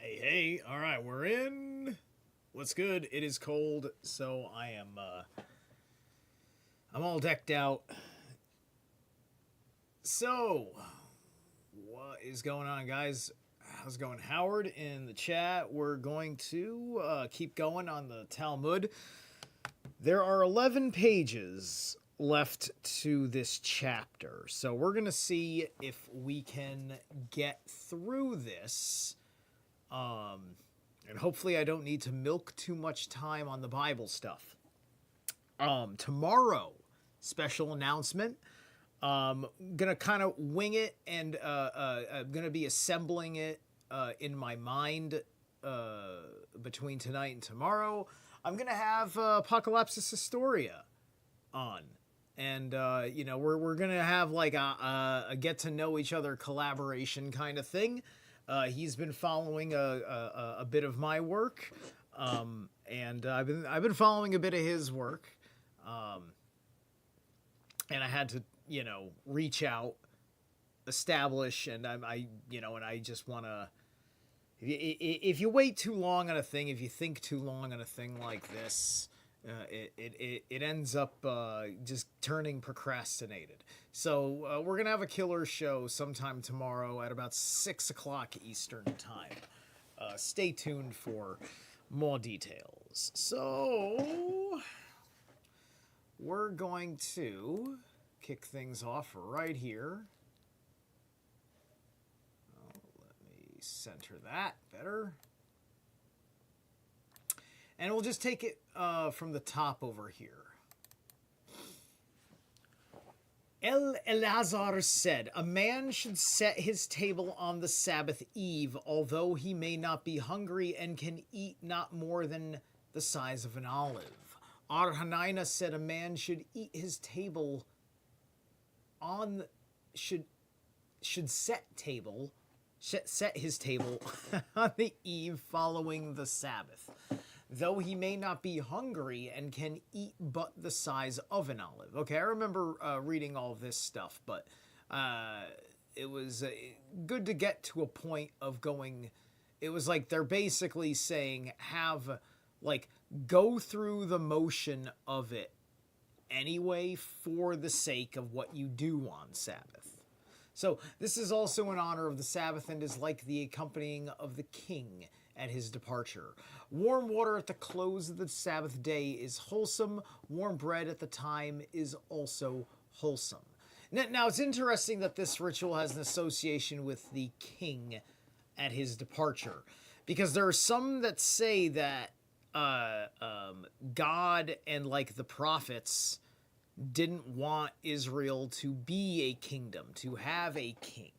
Hey, hey, all right, we're in. What's good? It is cold, so I'm all decked out. So, what is going on, guys? How's it going? Howard in the chat. We're going to keep going on the Talmud. There are 11 pages left to this chapter, so we're going to see if we can get through this. And hopefully I don't need to milk too much time on the Bible stuff. Tomorrow, special announcement. Gonna kind of wing it, and I'm gonna be assembling it in my mind between tonight and tomorrow. I'm gonna have Apocalypsis Historia on, and we're gonna have like a get to know each other collaboration kind of thing. He's been following a bit of my work, and I've been following a bit of his work, and I had to reach out, establish, and I just want to. If you wait too long on a thing, if you think too long on a thing like this, it ends up just turning procrastinated. So we're gonna have a killer show sometime tomorrow at about 6 o'clock Eastern time. Stay tuned for more details. So we're going to kick things off right here. Let me center that better. And we'll just take it from the top over here. Eleazar said, a man should set his table on the Sabbath eve, although he may not be hungry and can eat not more than the size of an olive. Arhanina said, a man should eat his table on, should set his table on the eve following the Sabbath, though he may not be hungry and can eat but the size of an olive. Okay, I remember reading all of this stuff, but it was good to get to a point of going. It was like they're basically saying go through the motion of it anyway for the sake of what you do on Sabbath. So this is also in honor of the Sabbath and is like the accompanying of the king at his departure. Warm water at the close of the Sabbath day is wholesome. Warm bread at the time is also wholesome. Now it's interesting that this ritual has an association with the king at his departure, because there are some that say that God and like the prophets didn't want Israel to be a kingdom, to have a king.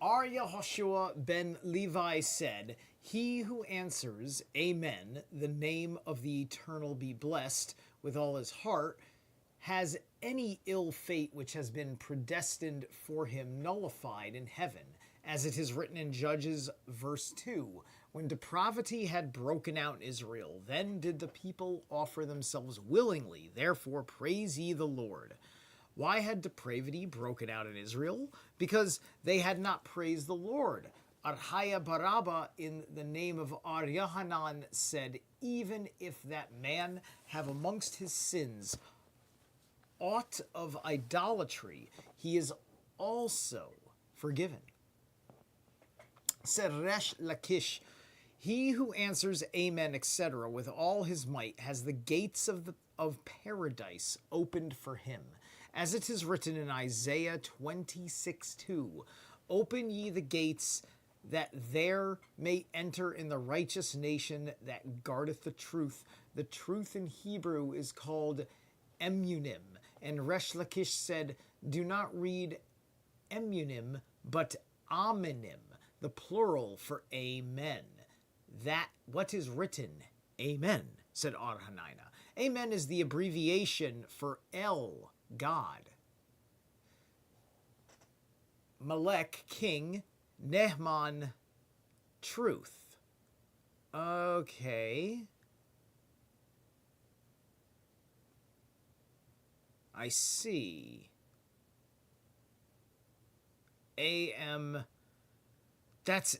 Arya Hoshua ben Levi said, he who answers, Amen, the name of the Eternal be blessed, with all his heart, has any ill fate which has been predestined for him nullified in heaven, as it is written in Judges verse 2. When depravity had broken out in Israel, then did the people offer themselves willingly, therefore praise ye the Lord. Why had depravity broken out in Israel? Because they had not praised the Lord. Arhaya Baraba, in the name of Aryahanan, said, even if that man have amongst his sins aught of idolatry, he is also forgiven. Said Resh Lakish, he who answers Amen, etc., with all his might, has the gates of paradise opened for him. As it is written in Isaiah 26:2, open ye the gates, that there may enter in the righteous nation that guardeth the truth. The truth in Hebrew is called emunim. And Resh Lakish said, do not read emunim, but aminim, the plural for amen. That what is written, amen, said Arhanina. Amen is the abbreviation for El, God. Melech, king. Nehman, truth. Okay. I see. A-M. That's...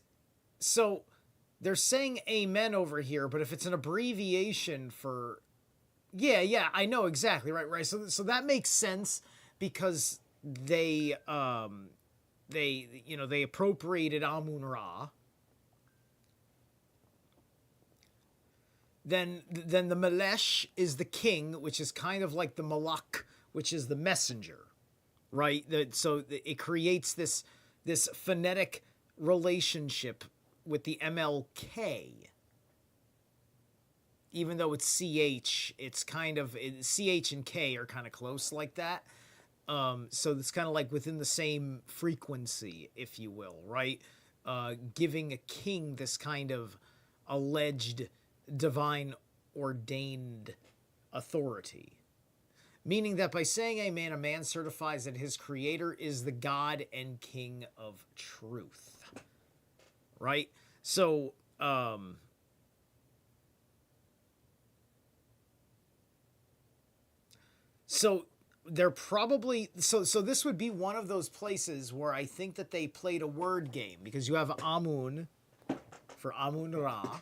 So, they're saying amen over here, but if it's an abbreviation for... Yeah, I know exactly. Right. So that makes sense because they appropriated Amun-Ra. Then the Melesh is the king, which is kind of like the Malak, which is the messenger, right? So it creates this phonetic relationship with the MLK. Even though it's CH, it's kind of... CH and K are kind of close like that. So it's kind of like within the same frequency, if you will, right? Giving a king this kind of alleged divine ordained authority. Meaning that by saying amen, a man certifies that his creator is the God and king of truth. Right? So, So they're probably... So this would be one of those places where I think that they played a word game, because you have Amun for Amun-Ra.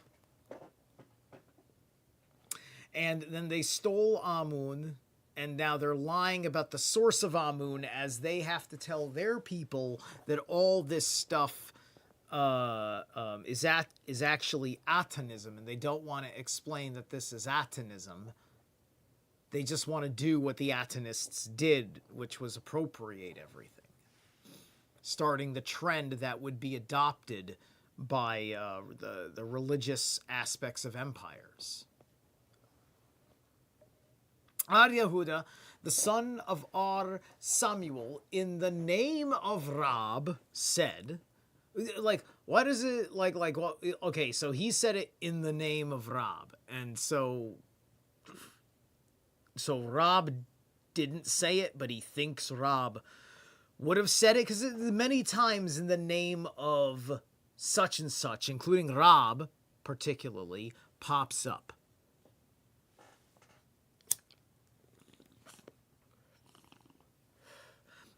And then they stole Amun, and now they're lying about the source of Amun, as they have to tell their people that all this stuff is actually Atanism, and they don't want to explain that this is Atanism. They just want to do what the Atanists did, which was appropriate everything, starting the trend that would be adopted by the religious aspects of empires. Ar Yehuda, the son of Ar Samuel, in the name of Rab, said... Like, what is it? Like, well, okay, so he said it in the name of Rab, and so Rab didn't say it, but he thinks Rab would have said it, because many times in the name of such and such, including Rab particularly, pops up.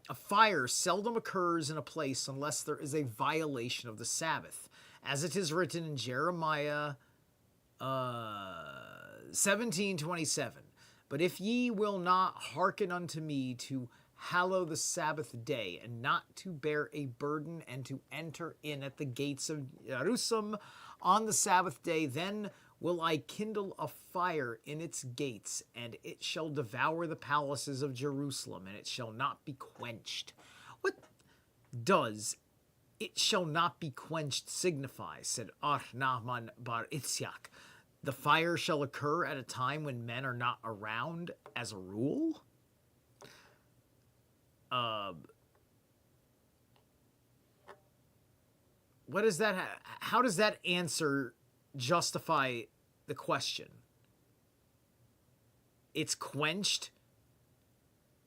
A fire seldom occurs in a place unless there is a violation of the Sabbath, as it is written in Jeremiah 17:27. But if ye will not hearken unto me to hallow the Sabbath day, and not to bear a burden, and to enter in at the gates of Jerusalem on the Sabbath day, then will I kindle a fire in its gates, and it shall devour the palaces of Jerusalem, and it shall not be quenched. What does it shall not be quenched signify? Said Ar Nahman bar Itziak. The fire shall occur at a time when men are not around, as a rule? What is that? How does that answer justify the question? It's quenched.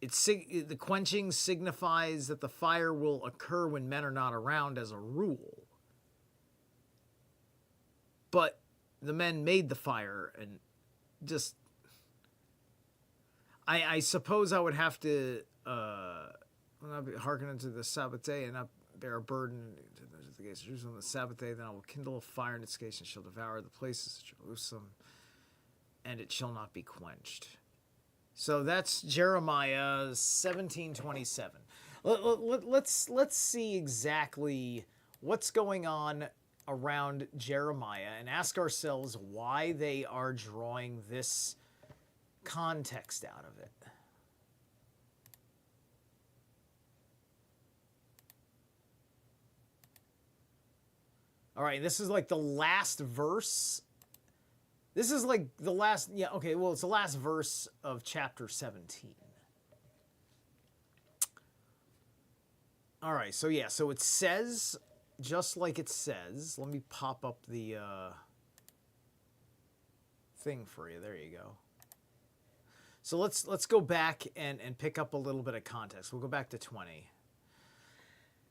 The quenching signifies that the fire will occur when men are not around, as a rule. But the men made the fire, and just... I suppose I would have to hearken unto the Sabbath day, and not bear a burden to the gates of Jerusalem on the Sabbath day. Then I will kindle a fire in its gates, and shall devour the places of Jerusalem, and it shall not be quenched. So that's Jeremiah 17:27. Let's see exactly what's going on around Jeremiah, and ask ourselves why they are drawing this context out of it. All right, this is like the last verse. This is like the last, yeah, okay, well, it's the last verse of chapter 17. All right, so yeah, so it says, just like it says, let me pop up the thing for you. There you go. So let's go back and pick up a little bit of context. We'll go back to 20.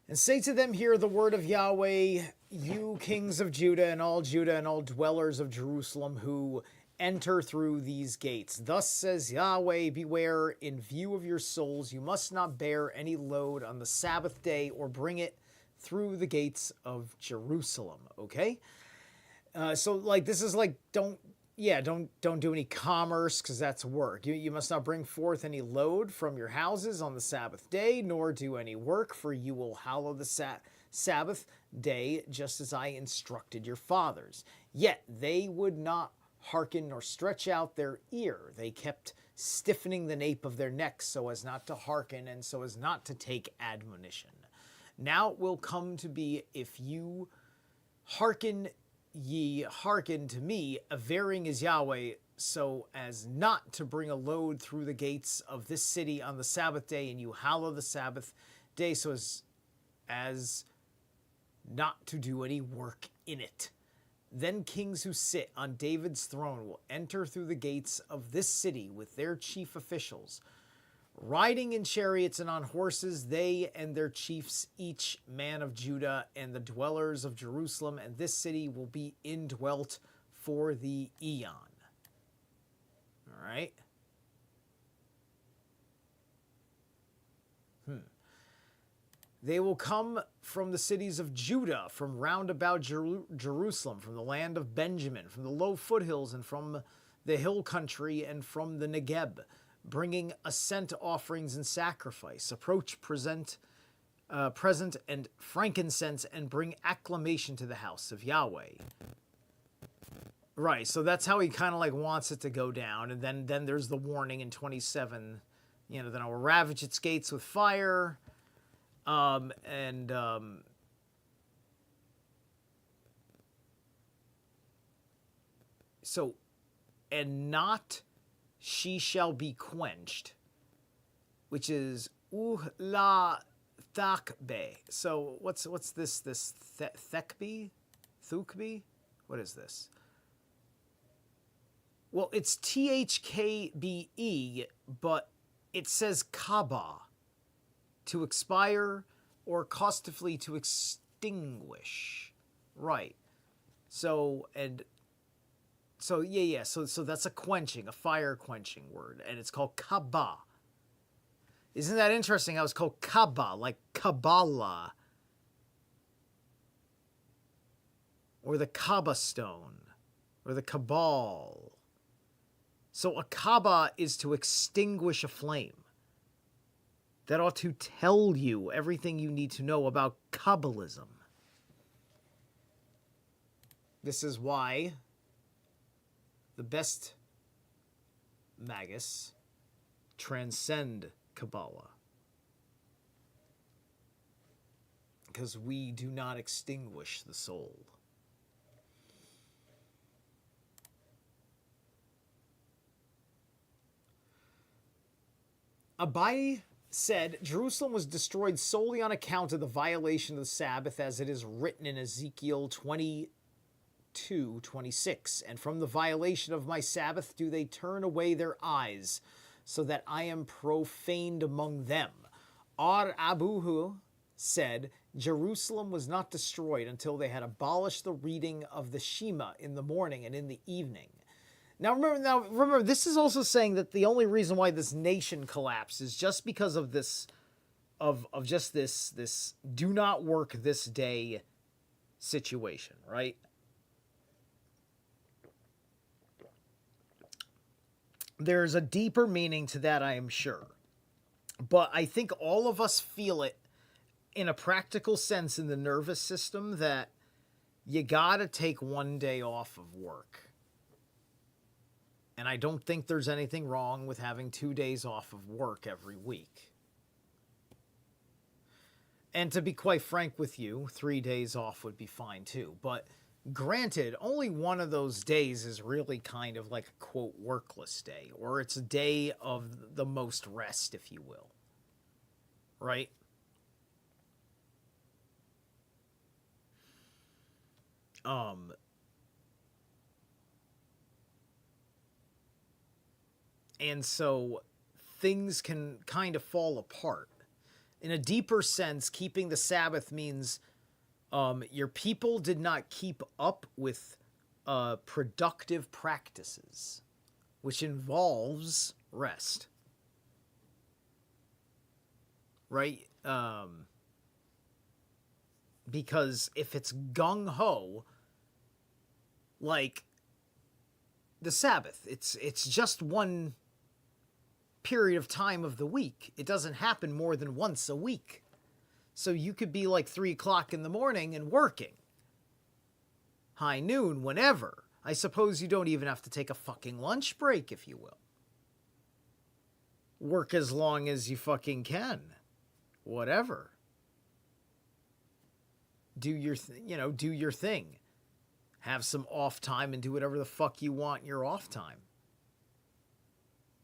And say to them, hear the word of Yahweh, you kings of Judah and all dwellers of Jerusalem, who enter through these gates. Thus says Yahweh, beware, in view of your souls, you must not bear any load on the Sabbath day or bring it through the gates of Jerusalem. Okay? So like this is like don't do any commerce because that's work. You must not bring forth any load from your houses on the Sabbath day, nor do any work, for you will hallow the Sabbath day just as I instructed your fathers. Yet they would not hearken nor stretch out their ear. They kept stiffening the nape of their necks so as not to hearken and so as not to take admonition. Now it will come to be, if you hearken to me, averring is Yahweh, so as not to bring a load through the gates of this city on the Sabbath day, and you hallow the Sabbath day so as not to do any work in it. Then kings who sit on David's throne will enter through the gates of this city with their chief officials, riding in chariots and on horses, they and their chiefs, each man of Judah, and the dwellers of Jerusalem, and this city will be indwelt for the eon. All right? They will come from the cities of Judah, from round about Jerusalem, from the land of Benjamin, from the low foothills, and from the hill country, and from the Negeb, bringing ascent offerings and sacrifice. Approach, present and frankincense, and bring acclamation to the house of Yahweh. Right, so that's how he kind of like wants it to go down. And then there's the warning in 27, then I will ravage its gates with fire. So, and not she shall be quenched, which is la thakbe. So what's this thekbe? Thukbe? What is this? Well, it's thkbe, but it says kaba, to expire, or costively to extinguish. Right. So that's a quenching, a fire quenching word, and it's called kaba. Isn't that interesting how it's called kaba, like Kabbalah, or the Kaaba stone, or the Cabal. So a kaba is to extinguish a flame. That ought to tell you everything you need to know about Kabbalism. This is why the best magus transcend Kabbalah. Because we do not extinguish the soul. Abai said, Jerusalem was destroyed solely on account of the violation of the Sabbath, as it is written in Ezekiel 22:26. And from the violation of my Sabbath do they turn away their eyes, so that I am profaned among them. Ar Abuhu said, Jerusalem was not destroyed until they had abolished the reading of the Shema in the morning and in the evening. Now remember, this is also saying that the only reason why this nation collapsed is just because of this, of just this do not work this day situation, right? There's a deeper meaning to that, I am sure. But I think all of us feel it in a practical sense in the nervous system that you gotta take one day off of work. And I don't think there's anything wrong with having 2 days off of work every week. And to be quite frank with you, 3 days off would be fine too. But granted, only one of those days is really kind of like a quote workless day, or it's a day of the most rest, if you will. Right? And so things can kind of fall apart. In a deeper sense, keeping the Sabbath means your people did not keep up with productive practices, which involves rest. Right? Because if it's gung-ho, like the Sabbath, it's just one period of time of the week. It doesn't happen more than once a week. So you could be like 3 o'clock in the morning and working. High noon, whenever. I suppose you don't even have to take a fucking lunch break, if you will. Work as long as you fucking can. Whatever. Do your thing. Have some off time and do whatever the fuck you want in your off time.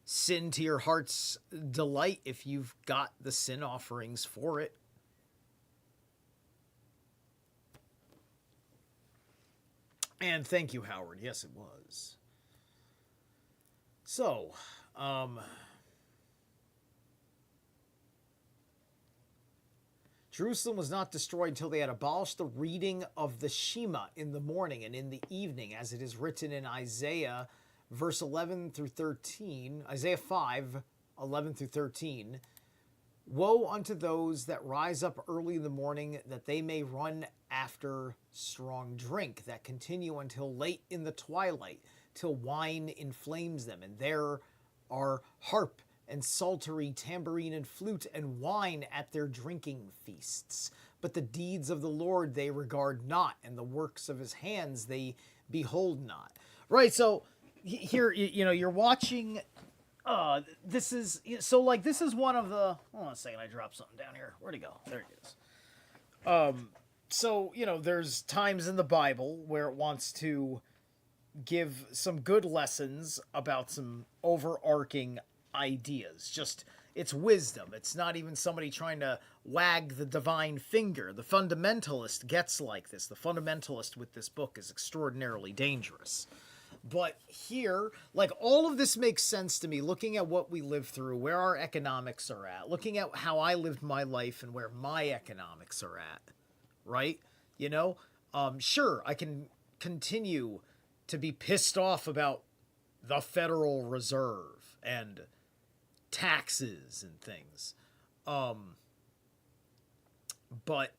Sin to your heart's delight if you've got the sin offerings for it. And thank you, Howard. Yes, it was. So, Jerusalem was not destroyed until they had abolished the reading of the Shema in the morning and in the evening, as it is written in Isaiah verse 11 through 13, Isaiah 5, 11 through 13. Woe unto those that rise up early in the morning, that they may run after strong drink, that continue until late in the twilight, till wine inflames them. And there are harp and psaltery, tambourine and flute, and wine at their drinking feasts. But the deeds of the Lord they regard not, and the works of his hands they behold not. Right, so here, you're watching... this is one of the... Hold on a second, I dropped something down here. Where'd it go? There it is. So, there's times in the Bible where it wants to give some good lessons about some overarching ideas. Just, it's wisdom. It's not even somebody trying to wag the divine finger. The fundamentalist gets like this. The fundamentalist with this book is extraordinarily dangerous. But here, like, all of this makes sense to me, looking at what we live through, where our economics are at, looking at how I lived my life and where my economics are at, right? Sure, I can continue to be pissed off about the Federal Reserve and taxes and things. But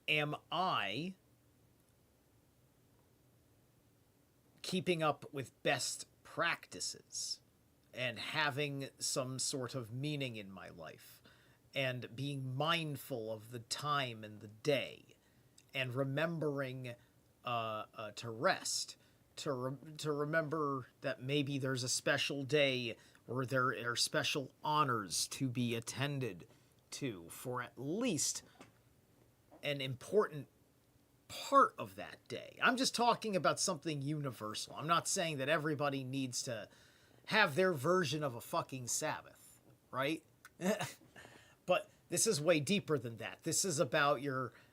am I keeping up with best practices and having some sort of meaning in my life and being mindful of the time and the day and remembering to rest, to remember that maybe there's a special day or there are special honors to be attended to for at least an important part of that day. I'm just talking about something universal. I'm not saying that everybody needs to have their version of a fucking Sabbath, right? But this is way deeper than that. This is about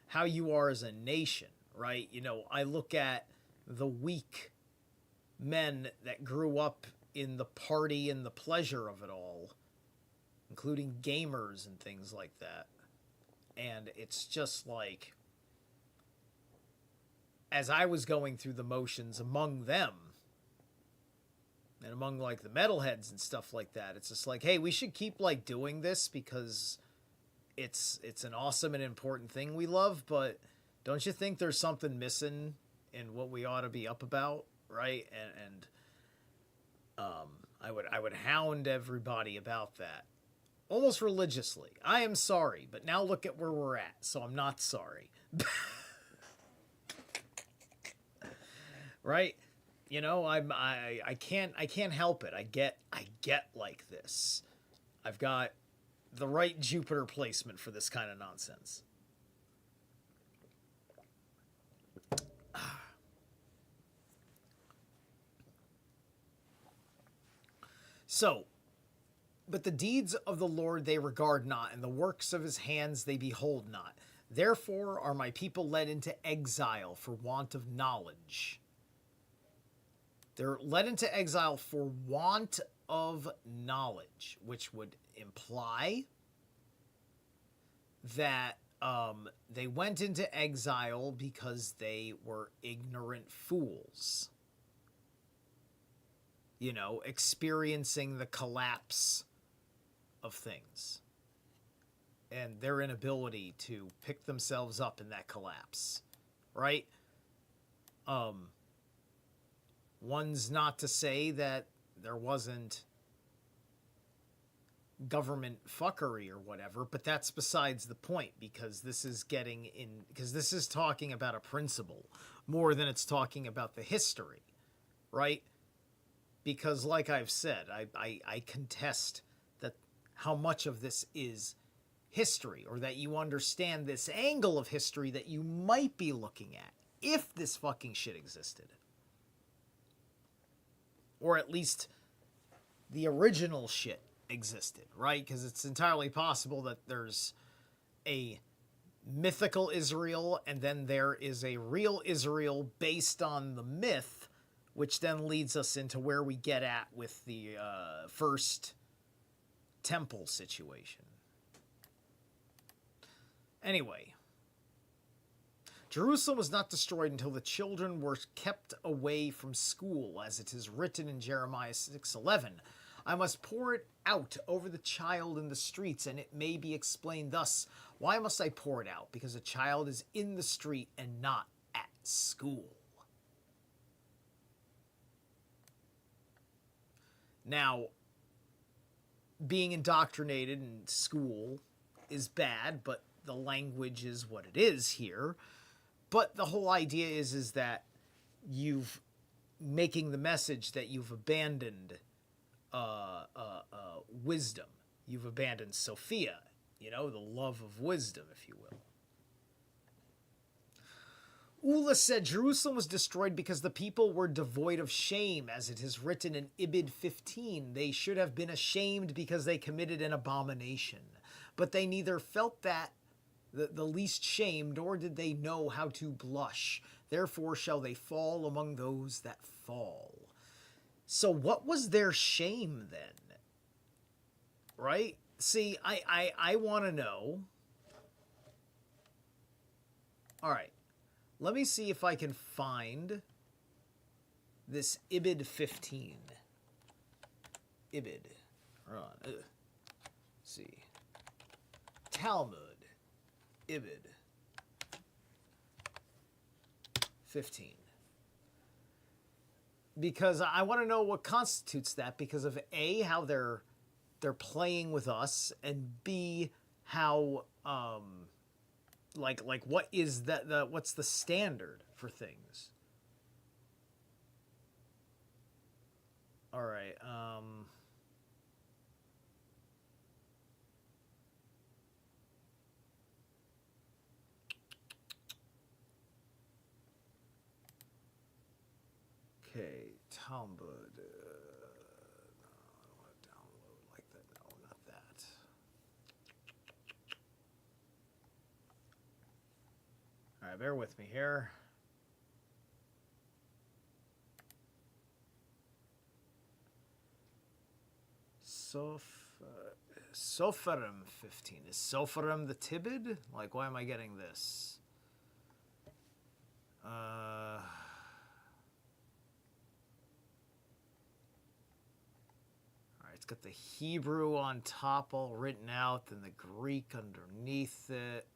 how you are as a nation, right? I look at the weak men that grew up in the party and the pleasure of it all, including gamers and things like that. And it's just like, as I was going through the motions among them, and among, like, the metalheads and stuff like that, it's just like, hey, we should keep, like, doing this because it's an awesome and important thing we love, but don't you think there's something missing in what we ought to be up about, right? And I would hound everybody about that, almost religiously. I am sorry, but now look at where we're at, so I'm not sorry. Right? I can't help it. I get like this. I've got the right Jupiter placement for this kind of nonsense. So, but the deeds of the Lord they regard not, and the works of his hands they behold not. Therefore are my people led into exile for want of knowledge. They're led into exile for want of knowledge, which would imply that They went into exile because they were ignorant fools. You know, experiencing the collapse of things. And their inability to pick themselves up in that collapse. Right? One's not to say that there wasn't government fuckery or whatever, but that's besides the point, because this is talking about a principle more than it's talking about the history, right? Because like I've said, I contest that how much of this is history, or that you understand this angle of history that you might be looking at if this fucking shit existed. Or at least the original shit existed, right? Because it's entirely possible that there's a mythical Israel and then there is a real Israel based on the myth, which then leads us into where we get at with the first temple situation. Anyway, Jerusalem was not destroyed until the children were kept away from school, as it is written in Jeremiah 6:11. I must pour it out over the child in the streets, and it may be explained thus. Why must I pour it out? Because a child is in the street and not at school. Now, being indoctrinated in school is bad, but the language is what it is here. But the whole idea is that you've making the message that you've abandoned wisdom. You've abandoned Sophia, you know, the love of wisdom, if you will. Ula said Jerusalem was destroyed because the people were devoid of shame, as it is written in Ibid 15. They should have been ashamed because they committed an abomination. But they neither felt that the least shame, nor did they know how to blush. Therefore shall they fall among those that fall. So what was their shame then? Right? See, I want to know. All right. Let me see if I can find this Ibid 15. Ibid. Hold on. Let's see. Talmud. Ibid 15. Because I want to know what constitutes that, because of A, how they're playing with us, and B, how like what is that what's the standard for things? All right. Okay, Talmud. No, I don't want to download like that. No, not that. All right, bear with me here. Sopharim 15. Is Sopharim the Tibid? Like, why am I getting this? It's got the Hebrew on top all written out, then the Greek underneath it.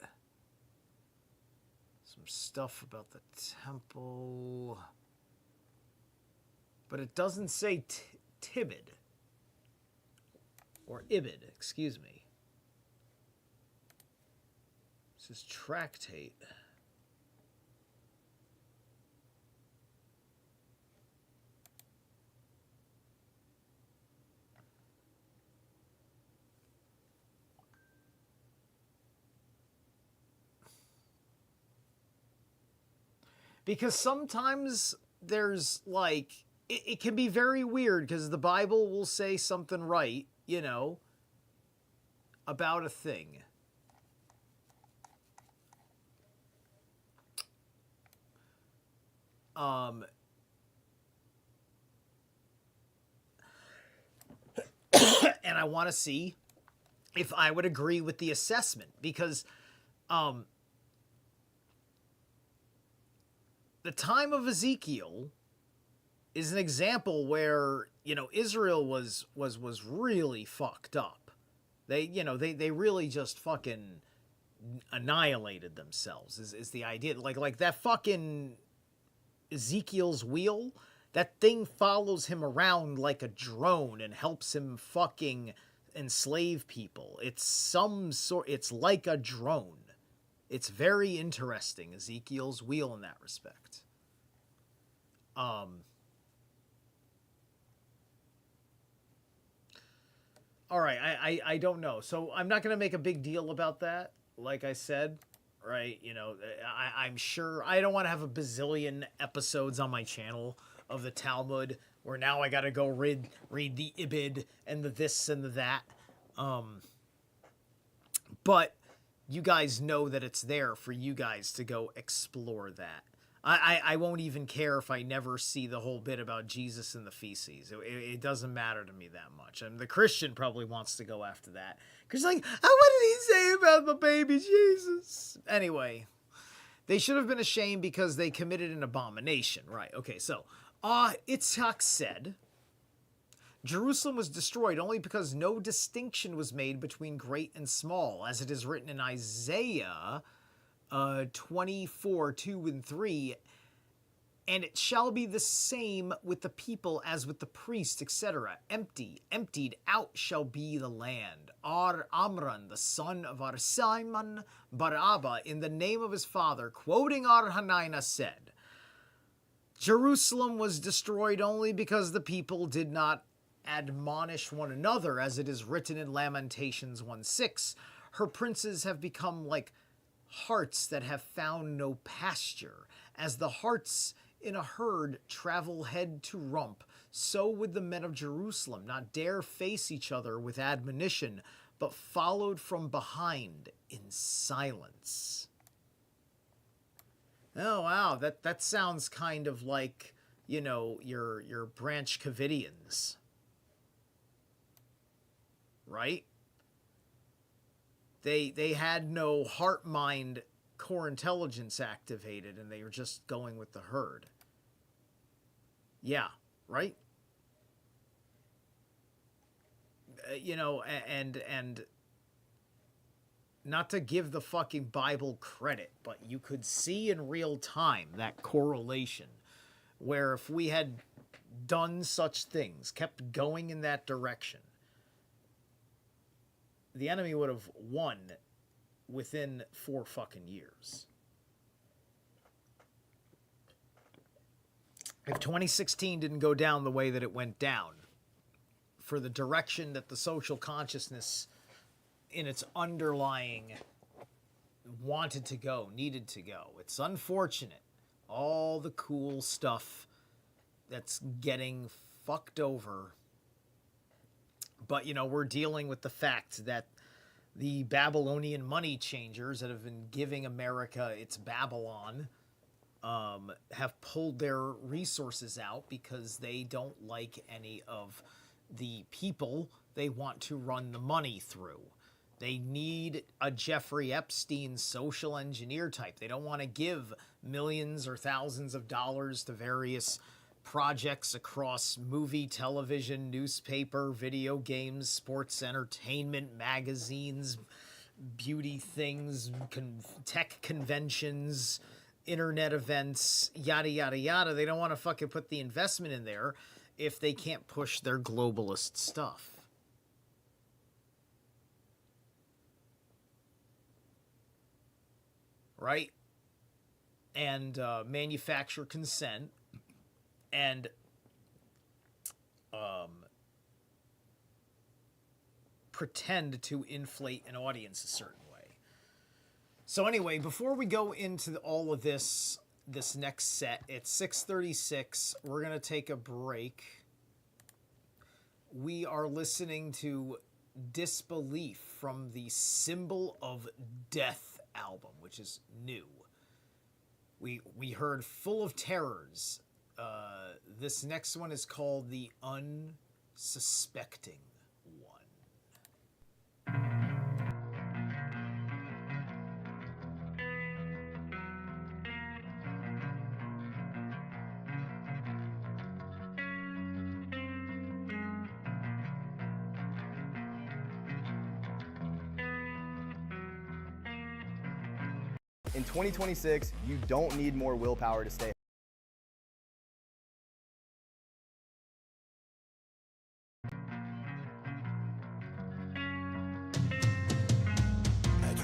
Some stuff about the temple. But it doesn't say Tibid. Or Ibid, excuse me. This is tractate. Because sometimes there's like, it can be very weird because the Bible will say something right, you know, about a thing. And I want to see if I would agree with the assessment, because Um, the time of Ezekiel is an example where, you know, Israel was really fucked up. They really just fucking annihilated themselves is the idea. Like that fucking Ezekiel's wheel, that thing follows him around like a drone and helps him fucking enslave people. It's like a drone. It's very interesting, Ezekiel's wheel, in that respect. All right, I don't know. So I'm not going to make a big deal about that, like I said, right? You know, I'm sure I don't want to have a bazillion episodes on my channel of the Talmud where now I got to go read the Ibid and the this and the that. But you guys know that it's there for you guys to go explore that. I won't even care if I never see the whole bit about Jesus and the feces. It doesn't matter to me that much. I mean, the Christian probably wants to go after that. Because, like, oh, what did he say about the baby Jesus? Anyway, they should have been ashamed because they committed an abomination. Right, okay, so, Itzhak said, Jerusalem was destroyed only because no distinction was made between great and small, as it is written in Isaiah 24, 2 and 3, and it shall be the same with the people as with the priests, etc. Emptied out shall be the land. Amram, the son of Simon bar Abba, in the name of his father, quoting Hanina, said, Jerusalem was destroyed only because the people did not admonish one another, as it is written in Lamentations 1:6. Her princes have become like hearts that have found no pasture. As the hearts in a herd travel head to rump, so would the men of Jerusalem not dare face each other with admonition, but followed from behind in silence. Oh wow, that sounds kind of like, you know, your Branch Covidians, right? They had no heart mind core intelligence activated, and they were just going with the herd. Yeah, right? You know, and not to give the fucking Bible credit, but you could see in real time that correlation where if we had done such things, kept going in that direction, the enemy would have won within 4 fucking years. If 2016 didn't go down the way that it went down, for the direction that the social consciousness in its underlying wanted to go, needed to go, it's unfortunate. All the cool stuff that's getting fucked over. But, you know, we're dealing with the fact that the Babylonian money changers that have been giving America its Babylon have pulled their resources out because they don't like any of the people they want to run the money through. They need a Jeffrey Epstein social engineer type. They don't want to give millions or thousands of dollars to various projects across movie, television, newspaper, video games, sports entertainment, magazines, beauty things, tech conventions, internet events, yada, yada, yada. They don't want to fucking put the investment in there if they can't push their globalist stuff. Right? And manufacture consent and pretend to inflate an audience a certain way. So anyway, before we go into all of this next set, it's 6:36. We're going to take a break. We are listening to Disbelief from the Symbol of Death album, which is new. We heard Full of Terrors. This next one is called The Unsuspecting One. In 2026, you don't need more willpower to stay.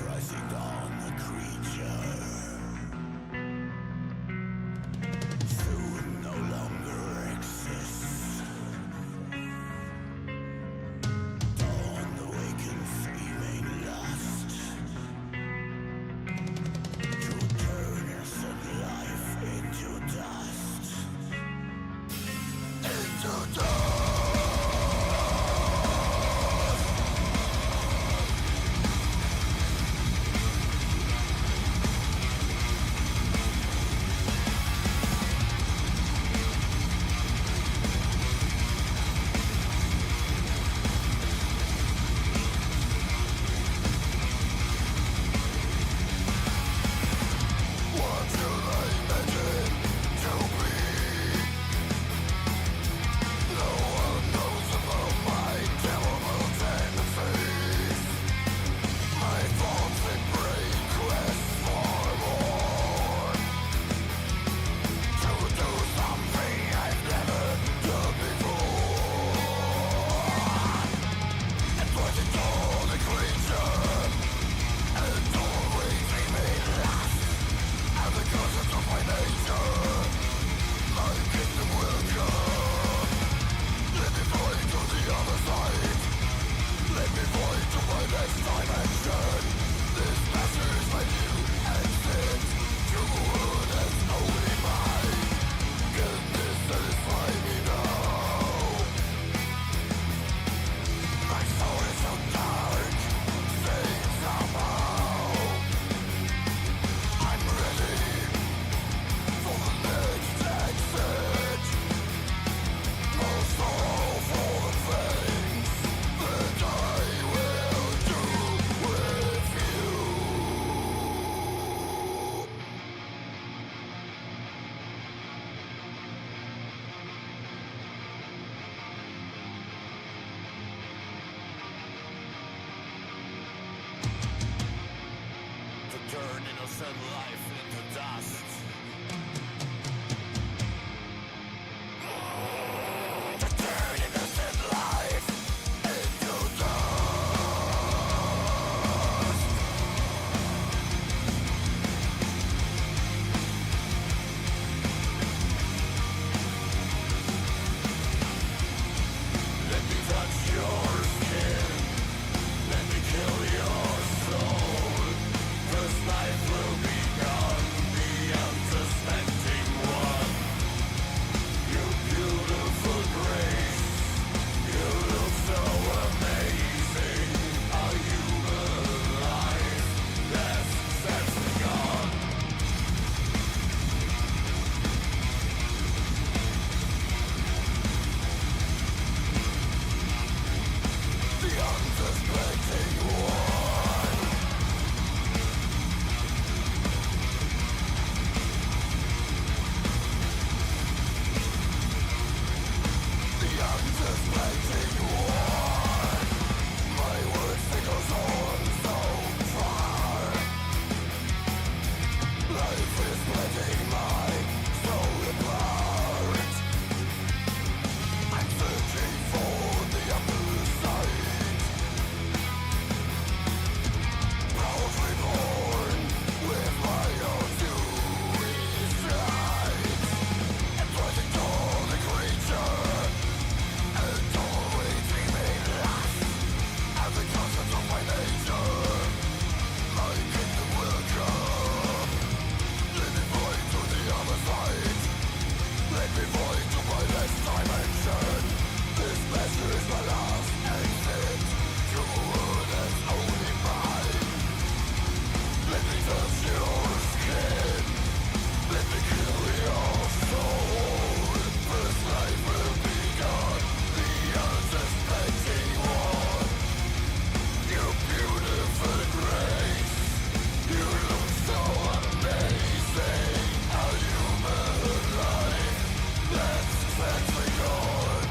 Rising dawn, the creature soon no longer exists. Dawn awakens, screaming lust to turn innocent life into dust. Into dust. Turn innocent life into dust. To turn innocent life into dust. Let me touch your skin. Let me kill your soul. First life will be gone, the unsuspecting one. You beautiful grace, you look so amazing. A human life that's gone. The unsuspecting one. The unsuspecting one. My words they goes on so far. Life is splitting my soul apart. I'm searching for the upper side. Proudly born with my own two sides. And rising tall the creature. And always dreaming last. As the concept of my nature. My kingdom will come. Let me point to the other side. Let me point to my next dimension. This pleasure is my last exit. To a world that's only mine. Let me touch your skin. Let me kill your soul. First life will be gone. The unsuspecting one. You beautiful grace. You look so amazing. A human life that's gone.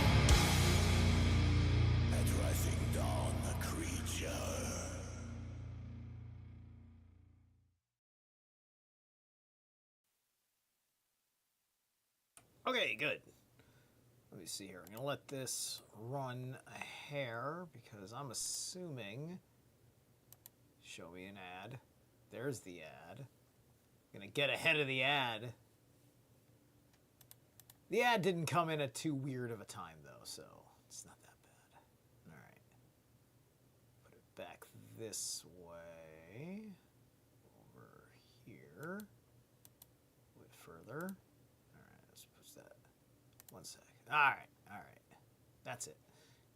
Okay, good. Let me see here. I'm going to let this run a hair because I'm assuming... Show me an ad. There's the ad. I'm going to get ahead of the ad. The ad didn't come in at too weird of a time, though, so it's not that bad. All right. Put it back this way. Over here. A bit further. All right, let's push that. 1 sec. All right. That's it.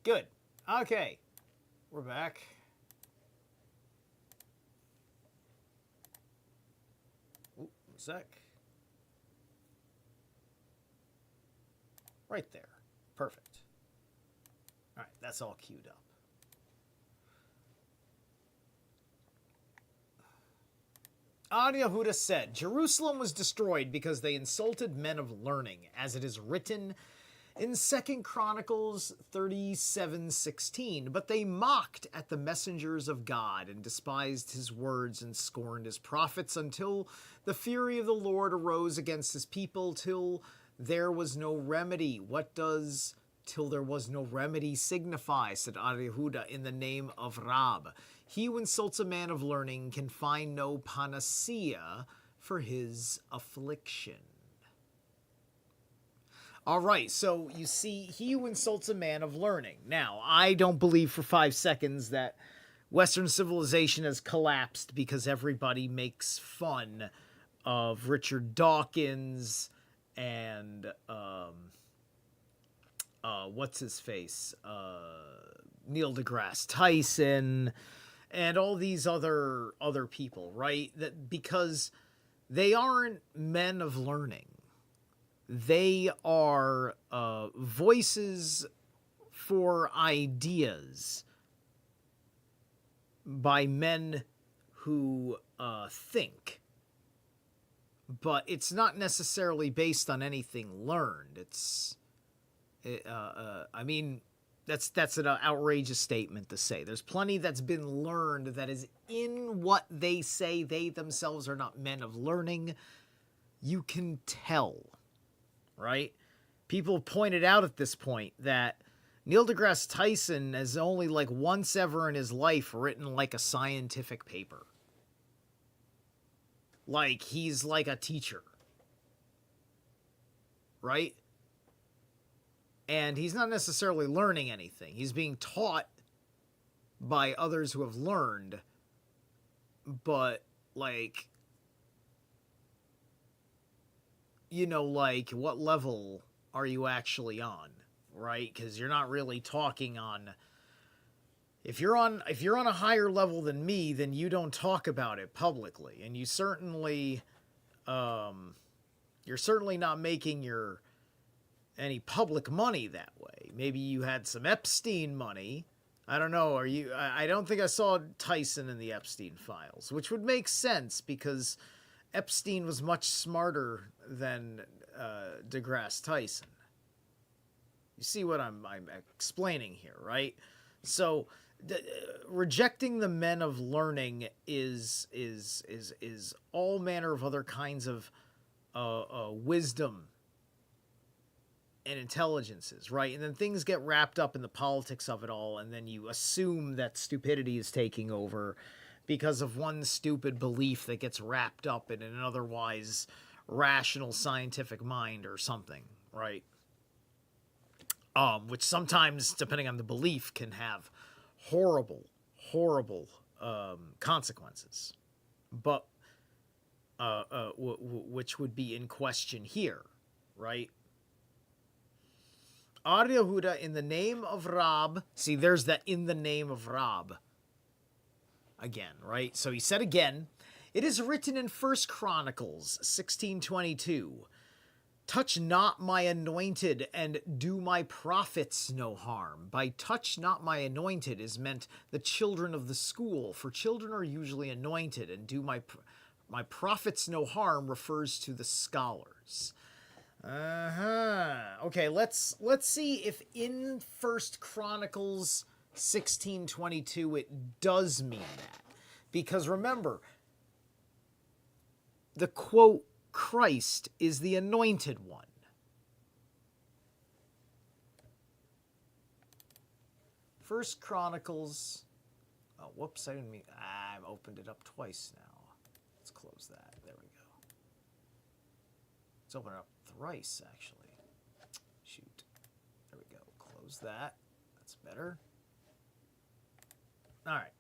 Good. Okay. We're back. Ooh, 1 sec. Right there. Perfect. All right, that's all queued up. Ad Yehuda said, Jerusalem was destroyed because they insulted men of learning, as it is written in 2 Chronicles 37:16. But they mocked at the messengers of God and despised his words and scorned his prophets until the fury of the Lord arose against his people till there was no remedy. What does till there was no remedy signify, said Ad Yehuda, in the name of Rab? He who insults a man of learning can find no panacea for his affliction. All right, so you see, he who insults a man of learning. Now, I don't believe for 5 seconds that Western civilization has collapsed because everybody makes fun of Richard Dawkins and what's his face, Neil deGrasse Tyson, and all these other people, right? That because they aren't men of learning, they are voices for ideas by men who think. But it's not necessarily based on anything learned. I mean, that's an outrageous statement to say. There's plenty that's been learned that is in what they say. They themselves are not men of learning. You can tell, right? People pointed out at this point that Neil deGrasse Tyson has only like once ever in his life written like a scientific paper. Like, he's like a teacher. Right? And he's not necessarily learning anything. He's being taught by others who have learned. But, like, you know, like, what level are you actually on? Right? Because you're not really talking on... If you're on a higher level than me, then you don't talk about it publicly, and you certainly, you're certainly not making any public money that way. Maybe you had some Epstein money. I don't know. I don't think I saw Tyson in the Epstein files, which would make sense because Epstein was much smarter than deGrasse Tyson. You see what I'm explaining here, right? So. Rejecting the men of learning is all manner of other kinds of wisdom and intelligences, right? And then things get wrapped up in the politics of it all, and then you assume that stupidity is taking over because of one stupid belief that gets wrapped up in an otherwise rational scientific mind or something, right? Which sometimes, depending on the belief, can have horrible consequences, but which would be in question here, right? Ad Yehuda, in the name of Rab. See, there's that in the name of Rab again, right? So he said again, it is written in 1 Chronicles 16:22. Touch not my anointed, and do my prophets no harm. By touch not my anointed is meant the children of the school, for children are usually anointed, and do my prophets no harm refers to the scholars. Okay, let's see if in 1 Chronicles 16:22 it does mean that. Because remember, the quote, Christ is the anointed one, First Chronicles. Oh, whoops! I didn't mean. I've opened it up twice now. Let's close that. There we go. Let's open it up thrice, actually. Shoot. There we go. Close that. That's better. All right.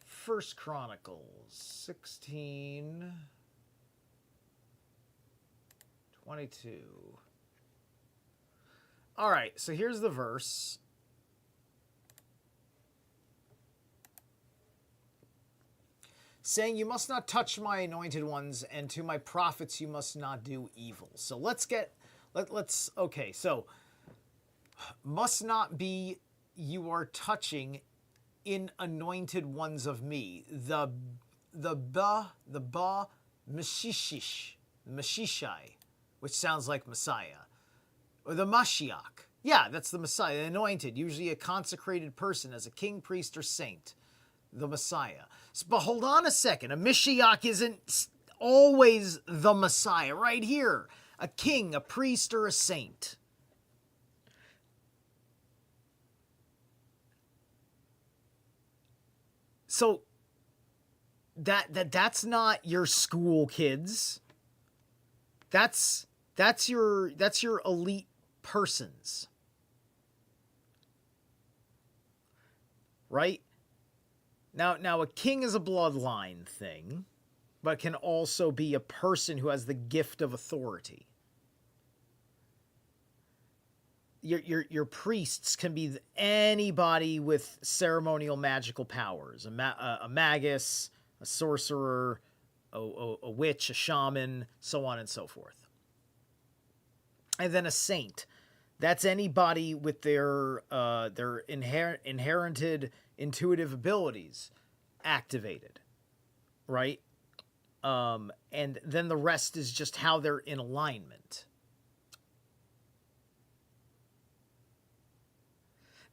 First Chronicles 16, 22. All right, so here's the verse. Saying, you must not touch my anointed ones, and to my prophets you must not do evil. So okay, so must not be, you are touching in anointed ones of me. The Meshishai, which sounds like Messiah. Or the Mashiach. Yeah, that's the Messiah, the anointed, usually a consecrated person as a king, priest, or saint. The Messiah. But hold on a second. A Mashiach isn't always the Messiah. Right here. A king, a priest, or a saint. So that's not your school kids. That's your elite persons. Right? Now a king is a bloodline thing, but can also be a person who has the gift of authority. Your priests can be anybody with ceremonial magical powers. A magus, a sorcerer, a witch, a shaman, so on and so forth. And then a saint. That's anybody with their inherited intuitive abilities activated, right? And then the rest is just how they're in alignment.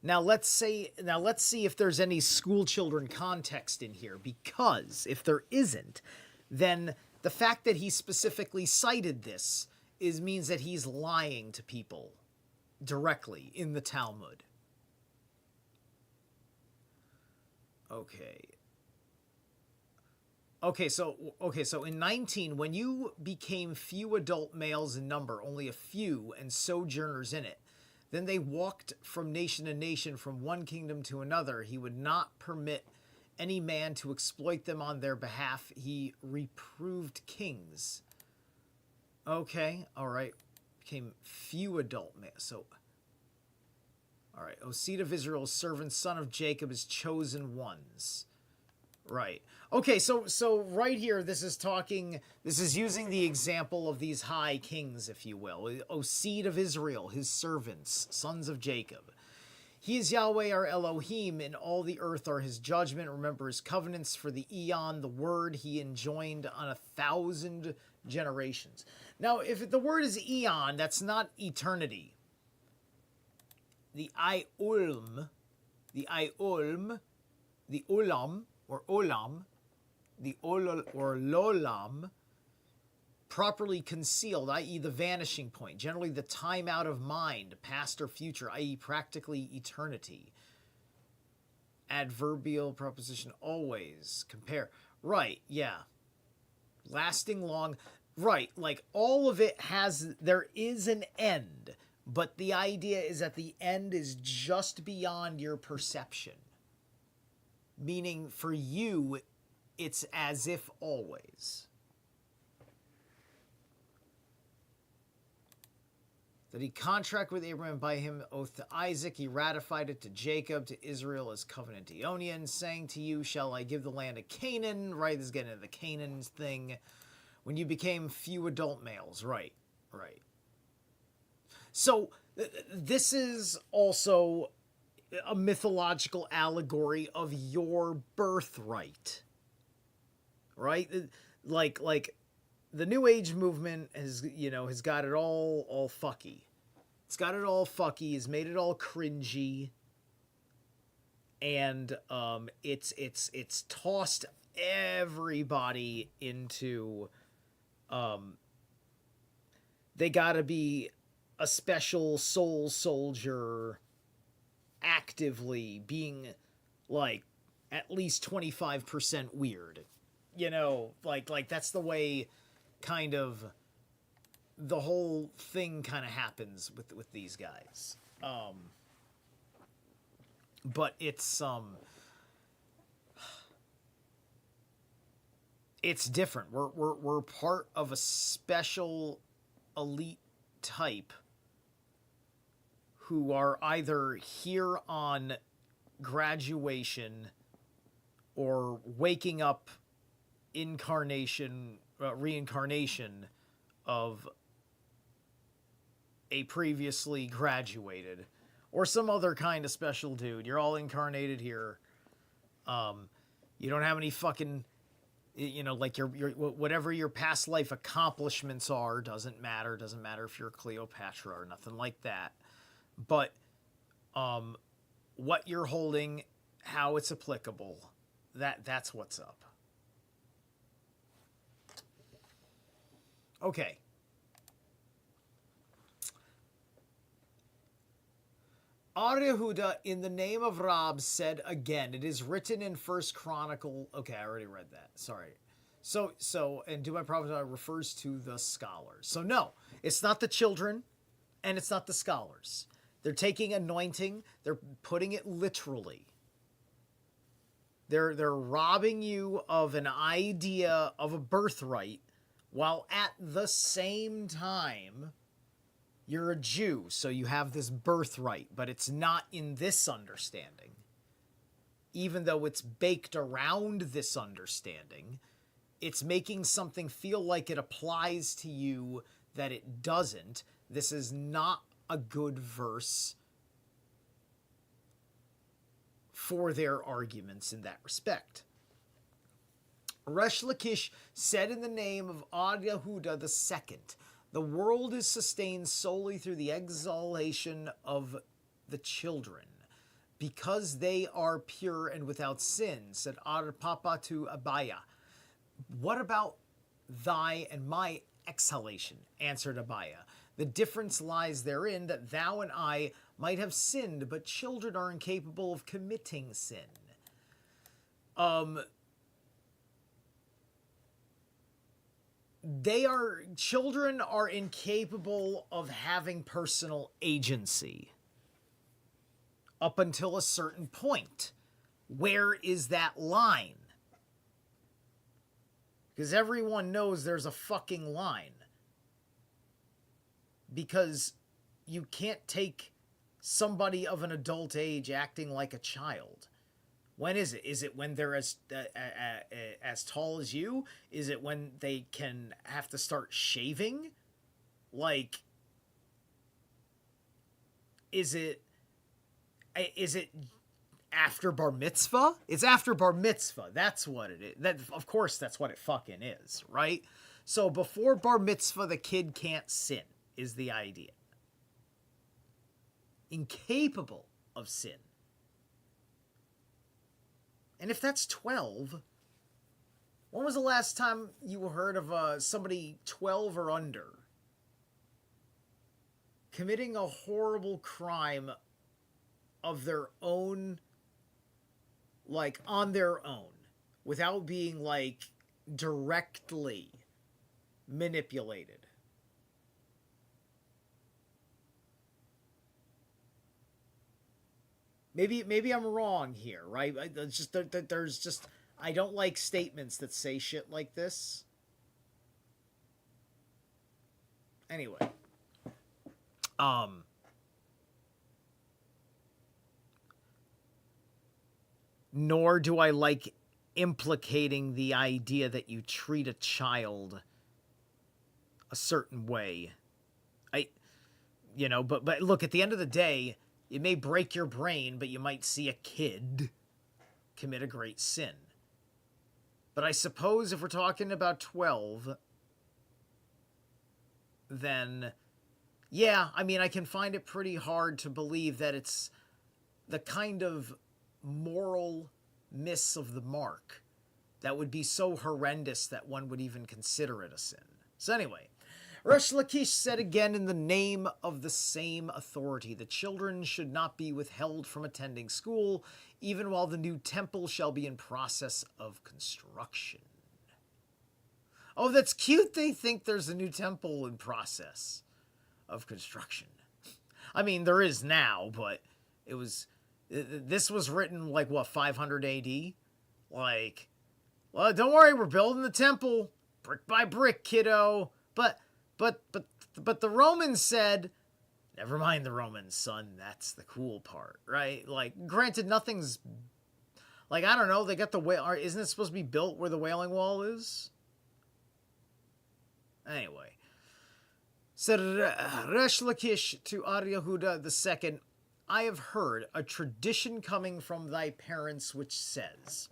Now let's see if there's any school children context in here, because if there isn't, then the fact that he specifically cited this means that he's lying to people directly in the Talmud. Okay, so in 19, when you became few adult males in number, only a few, and sojourners in it, then they walked from nation to nation, from one kingdom to another. He would not permit any man to exploit them on their behalf. He reproved kings. Okay, all right. Became few adult males. So, all right. O seed of Israel, servant, son of Jacob, his chosen ones. Right. Okay, so right here, this is using the example of these high kings, if you will. O seed of Israel, his servants, sons of Jacob. He is Yahweh our Elohim, and all the earth are his judgment. Remember his covenants for the eon, the word he enjoined on 1,000 generations. Now, if the word is eon, that's not eternity. The Iolm, the Olam, or Olam, the Olol or Lolam, properly concealed, i.e. the vanishing point, generally the time out of mind, past or future, i.e. practically eternity. Adverbial preposition always, compare. Right, yeah. Lasting long, right, like all of it there is an end, but the idea is that the end is just beyond your perception. Meaning for you, it's as if always. That he contract with Abraham, by him oath to Isaac, he ratified it to Jacob, to Israel as covenant Eonian, saying to you, shall I give the land of Canaan? Right, this is getting into the Canaan thing. When you became few adult males, right. So, this is also a mythological allegory of your birthright, right? Like the New Age movement has got it all fucky. It's got it all fucky. Has made it all cringy, and it's tossed everybody into they gotta be a special soul soldier actively being like at least 25% weird. You know, like that's the way kind of the whole thing kind of happens with these guys. But it's different. We're part of a special elite type who are either here on graduation or waking up reincarnation of a previously graduated or some other kind of special dude. You're all incarnated here. You don't have any fucking, you know, like your whatever your past life accomplishments are doesn't matter. Doesn't matter if you're Cleopatra or nothing like that. But what you're holding, how it's applicable, that's what's up. Okay. Ar-Yehuda, in the name of Rab, said again, it is written in First Chronicle. Okay, I already read that. Sorry. So, and do my prophet refers to the scholars. So no, it's not the children, and it's not the scholars. They're taking anointing. They're putting it literally. They're robbing you of an idea of a birthright, while at the same time, you're a Jew, so you have this birthright, but it's not in this understanding. Even though it's baked around this understanding, it's making something feel like it applies to you that it doesn't. This is not a good verse for their arguments in that respect. Resh Lakish said in the name of Ar-Yehuda II, the world is sustained solely through the exaltation of the children, because they are pure and without sin, said Ar-Papa to Abaya. What about thy and my exhalation, answered Abaya. The difference lies therein that thou and I might have sinned, but children are incapable of committing sin. Children are incapable of having personal agency up until a certain point. Where is that line? Because everyone knows there's a fucking line. Because you can't take somebody of an adult age acting like a child. When is it? Is it when they're as tall as you? Is it when they can have to start shaving? Like, is it after bar mitzvah? It's after bar mitzvah. That's what it is. That, of course, that's what it fucking is, right? So before bar mitzvah, the kid can't sin, is the idea. Incapable of sin. And if that's 12, when was the last time you heard of somebody 12 or under committing a horrible crime of their own, like, on their own, without being, like, directly manipulated? Maybe I'm wrong here, right? There's just I don't like statements that say shit like this. Anyway, nor do I like implicating the idea that you treat a child a certain way. But look, at the end of the day, it may break your brain, but you might see a kid commit a great sin. But I suppose if we're talking about 12, then, yeah, I mean, I can find it pretty hard to believe that it's the kind of moral miss of the mark that would be so horrendous that one would even consider it a sin. So anyway, Resh Lakish said again in the name of the same authority, the children should not be withheld from attending school, even while the new temple shall be in process of construction. Oh, that's cute. They think there's a new temple in process of construction. I mean, there is now, but this was written like, what, 500 AD? Like, well, don't worry, we're building the temple brick by brick, kiddo. But the Romans said, never mind the Romans, son, that's the cool part, right? Like, granted, nothing's, like, I don't know, they got the whale, isn't it supposed to be built where the Wailing Wall is? Anyway, said Resh Lakish to Aryahuda II, I have heard a tradition coming from thy parents which says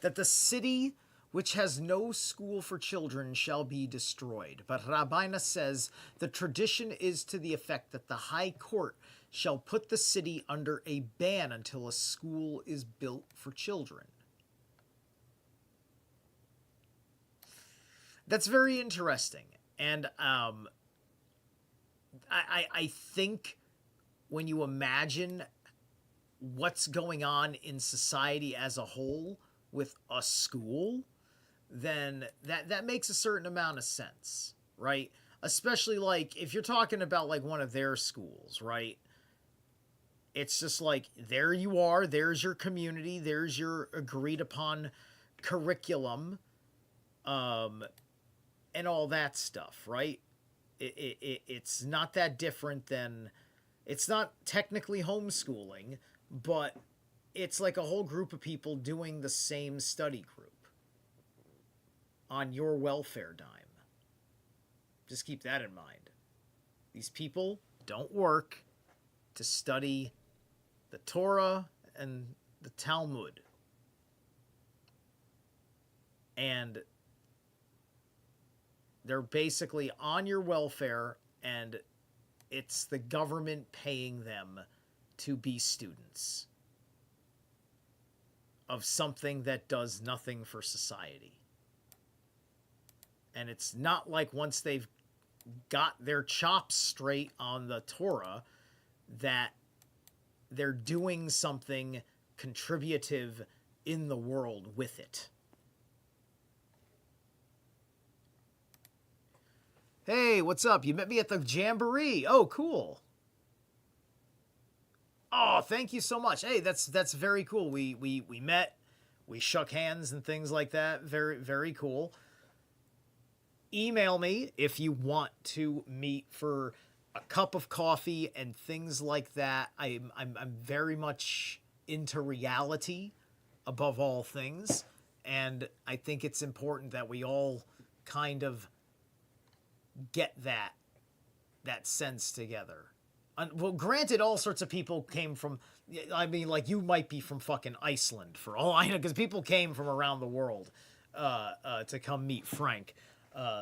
that the city which has no school for children shall be destroyed. But Rabbina says the tradition is to the effect that the high court shall put the city under a ban until a school is built for children. That's very interesting. And I think when you imagine what's going on in society as a whole with a school, then that makes a certain amount of sense, right? Especially like if you're talking about like one of their schools, right? It's just like, there you are, there's your community, there's your agreed upon curriculum, and all that stuff, right? It's not that different than, it's not technically homeschooling, but it's like a whole group of people doing the same study group on your welfare dime. Just keep that in mind. These people don't work to study the Torah and the Talmud. And they're basically on your welfare, and it's the government paying them to be students of something that does nothing for society. And it's not like once they've got their chops straight on the Torah that they're doing something contributive in the world with it. Hey, what's up? You met me at the Jamboree. Oh, cool. Oh, thank you so much. Hey, that's very cool. We met, we shook hands and things like that. Very, very cool. Email me if you want to meet for a cup of coffee and things like that. I'm very much into reality above all things, and I think it's important that we all kind of get that sense together. Well, granted, all sorts of people came from, I mean, like, you might be from fucking Iceland for all I know, because people came from around the world to come meet Frank.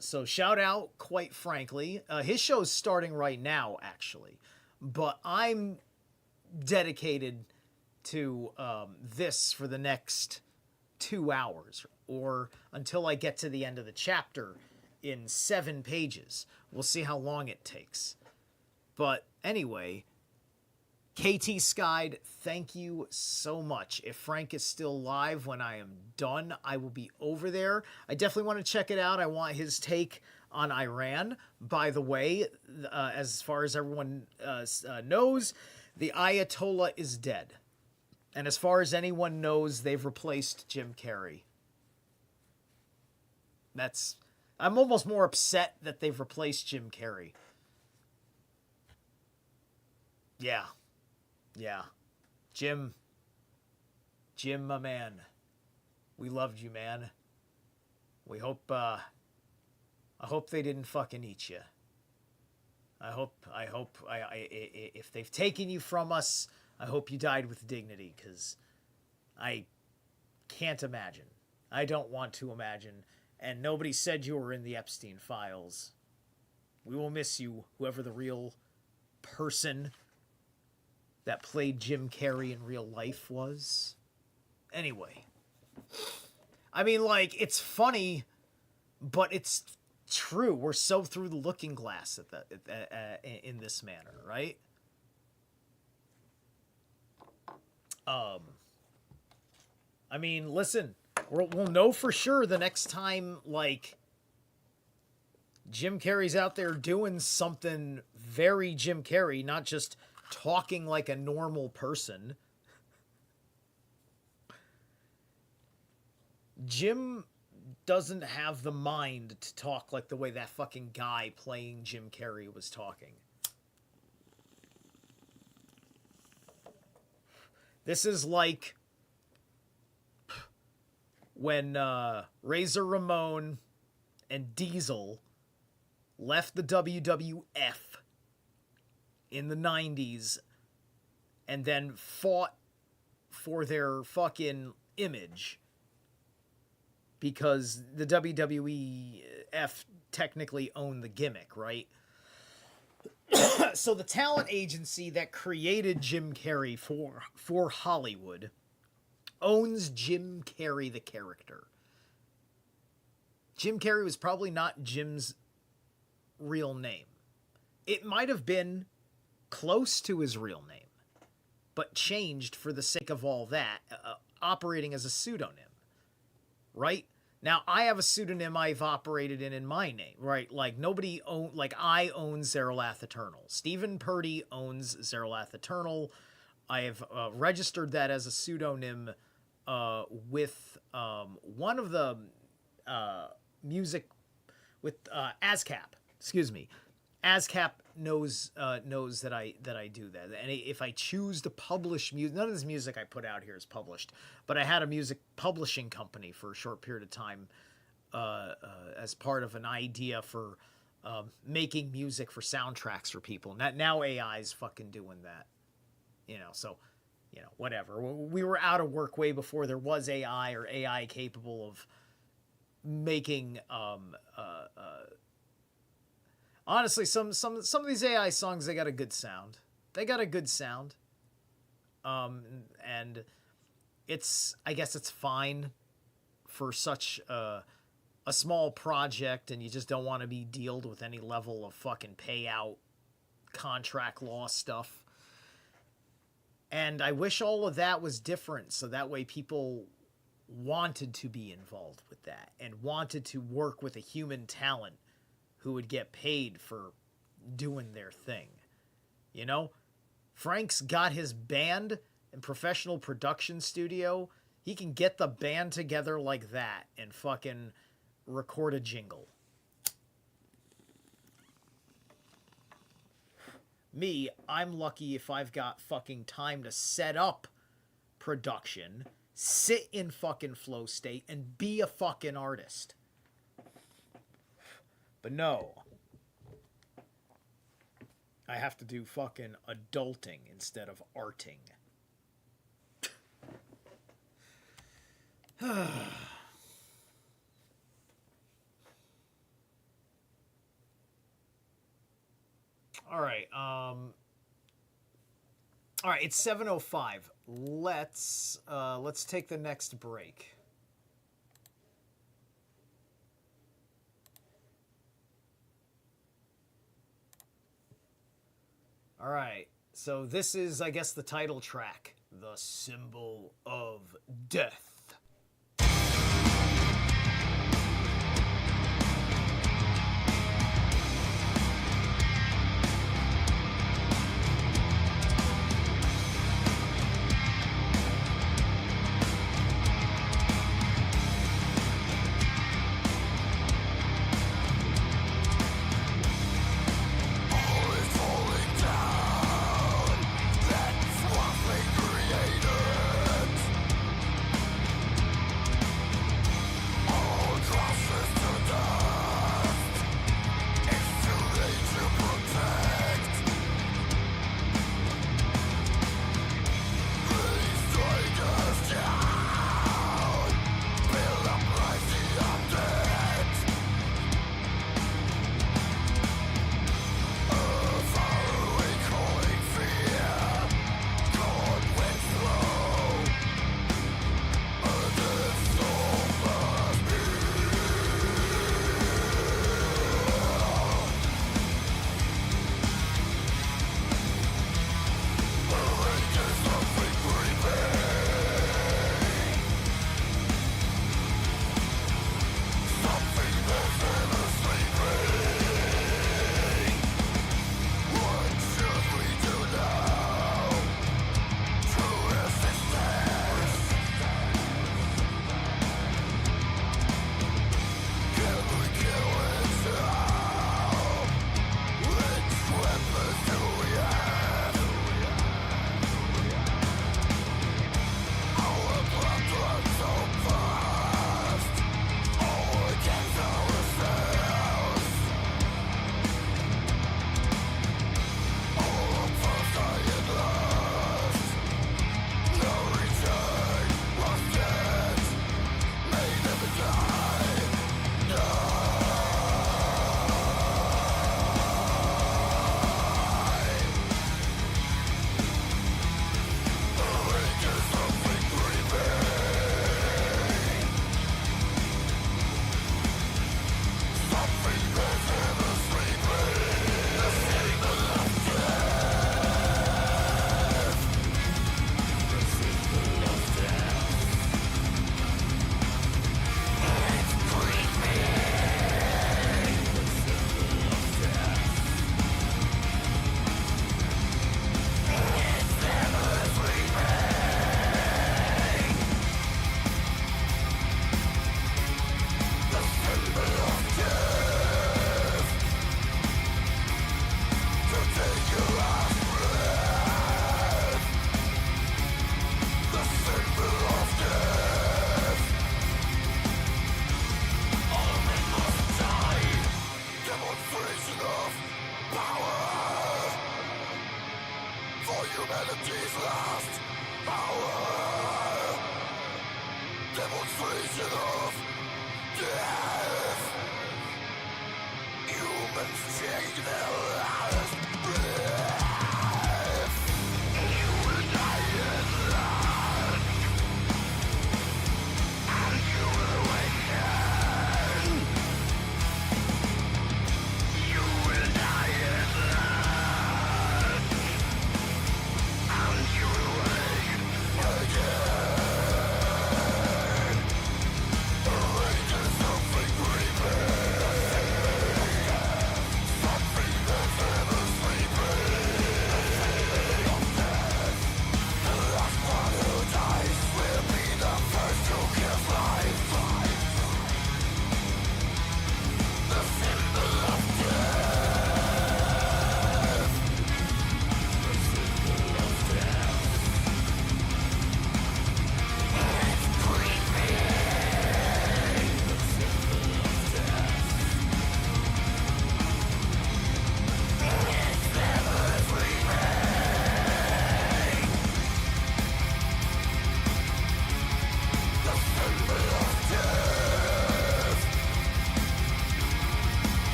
So shout out, quite frankly. His show's starting right now, actually. But I'm dedicated to this for the next 2 hours, or until I get to the end of the chapter in 7 pages. We'll see how long it takes. But anyway, KT Skied, thank you so much. If Frank is still live when I am done, I will be over there. I definitely want to check it out. I want his take on Iran. By the way, as far as everyone knows, the Ayatollah is dead. And as far as anyone knows, they've replaced Jim Carrey. I'm almost more upset that they've replaced Jim Carrey. Yeah. Jim, my man. We loved you, man. We hope, I hope they didn't fucking eat you. I hope, if they've taken you from us, I hope you died with dignity, because I can't imagine. I don't want to imagine. And nobody said you were in the Epstein files. We will miss you, whoever the real person that played Jim Carrey in real life was. Anyway. I mean, like, it's funny, but it's True, we're so through the looking glass in this manner, right? I mean, listen, we'll know for sure the next time, like, Jim Carrey's out there doing something very Jim Carrey, not just talking like a normal person. Jim doesn't have the mind to talk like the way that fucking guy playing Jim Carrey was talking. This is like when Razor Ramon and Diesel left the WWF in the 90s and then fought for their fucking image because the WWF technically owned the gimmick, right? So the talent agency that created Jim Carrey for Hollywood owns Jim Carrey the character. Jim Carrey was probably not Jim's real name. It might have been close to his real name, but changed for the sake of all that, operating as a pseudonym, right? Now, I have a pseudonym I've operated in my name, right? Like, nobody own, like, I own Zerilath Eternal. Stephen Purdy owns Zerilath Eternal. I have registered that as a pseudonym with one of the music, with ASCAP. Excuse me. ASCAP knows that I do that. And if I choose to publish music, none of this music I put out here is published, but I had a music publishing company for a short period of time as part of an idea for making music for soundtracks for people. Now AI is fucking doing that, so, whatever. We were out of work way before there was AI or AI capable of making honestly, some of these AI songs, they got a good sound. And I guess it's fine for such a small project, and you just don't want to be dealed with any level of fucking payout, contract law stuff. And I wish all of that was different, so that way people wanted to be involved with that and wanted to work with a human talent who would get paid for doing their thing. Frank's got his band and professional production studio. He can get the band together like that and fucking record a jingle. Me, I'm lucky if I've got fucking time to set up production, sit in fucking flow state, and be a fucking artist. But no, I have to do fucking adulting instead of arting. All right. All right. It's 7:05. Let's take the next break. All right, so this is, I guess, the title track, The Symbol of Death. Created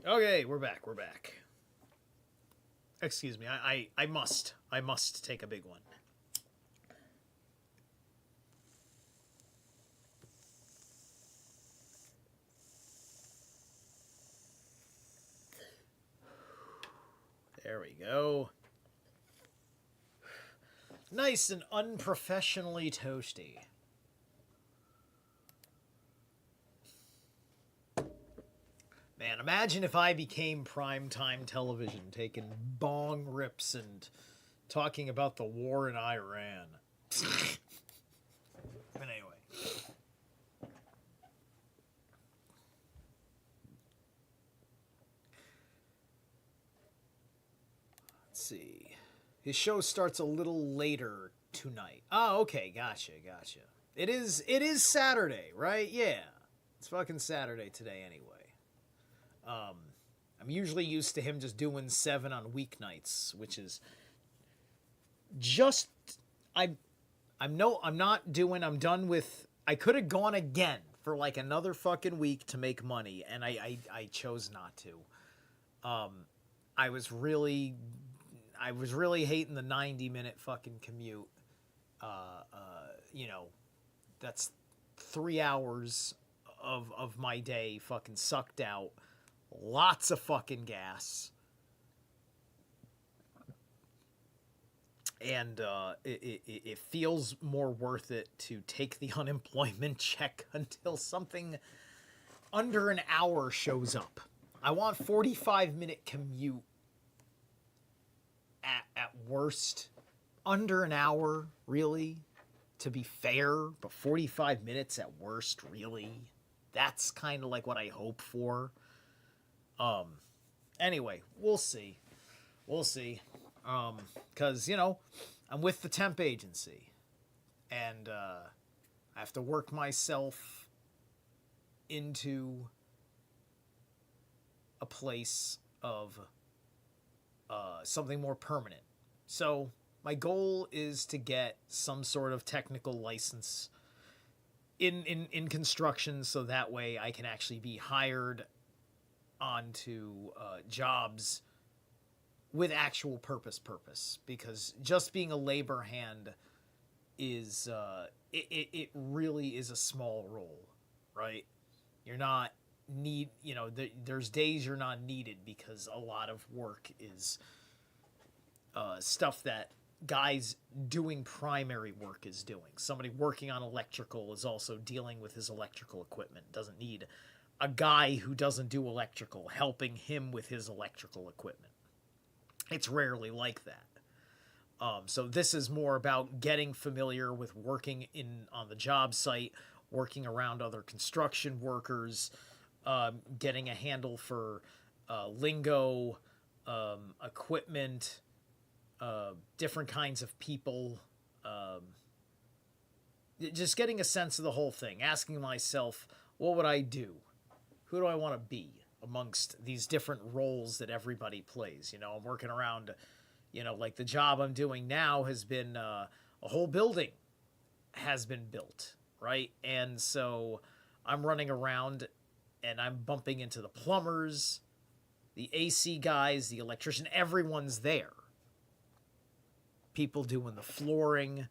Okay, we're back. We're back. Excuse me. I must take a big one. There we go. Nice and unprofessionally toasty. Man, imagine if I became primetime television, taking bong rips and talking about the war in Iran. But anyway. Let's see. His show starts a little later tonight. Oh, okay, gotcha. It is Saturday, right? Yeah. It's fucking Saturday today anyway. I'm usually used to him just doing 7 on weeknights, which is just I'm done with. I could have gone again for like another fucking week to make money, and I chose not to. I was really hating the 90-minute fucking commute. That's 3 hours of my day fucking sucked out. Lots of fucking gas. And it feels more worth it to take the unemployment check until something under an hour shows up. I want 45-minute commute at worst. Under an hour, really? To be fair, but 45 minutes at worst, really? That's kind of like what I hope for. Anyway, we'll see. Cause, I'm with the temp agency and, I have to work myself into a place of, something more permanent. So my goal is to get some sort of technical license in construction. So that way I can actually be hired onto jobs with actual purpose, because just being a labor hand is it really is a small role, right? You're not there's days you're not needed because a lot of work is stuff that guys doing primary work is doing. Somebody working on electrical is also dealing with his electrical equipment. Doesn't need a guy who doesn't do electrical helping him with his electrical equipment. It's rarely like that. So this is more about getting familiar with working on the job site, working around other construction workers, getting a handle for lingo, equipment, different kinds of people, just getting a sense of the whole thing, asking myself, what would I do? Who do I want to be amongst these different roles that everybody plays? You know, I'm working around, you know, like the job I'm doing now has been a whole building has been built, right? And so I'm running around and I'm bumping into the plumbers, the AC guys, the electrician, everyone's there. People doing the flooring,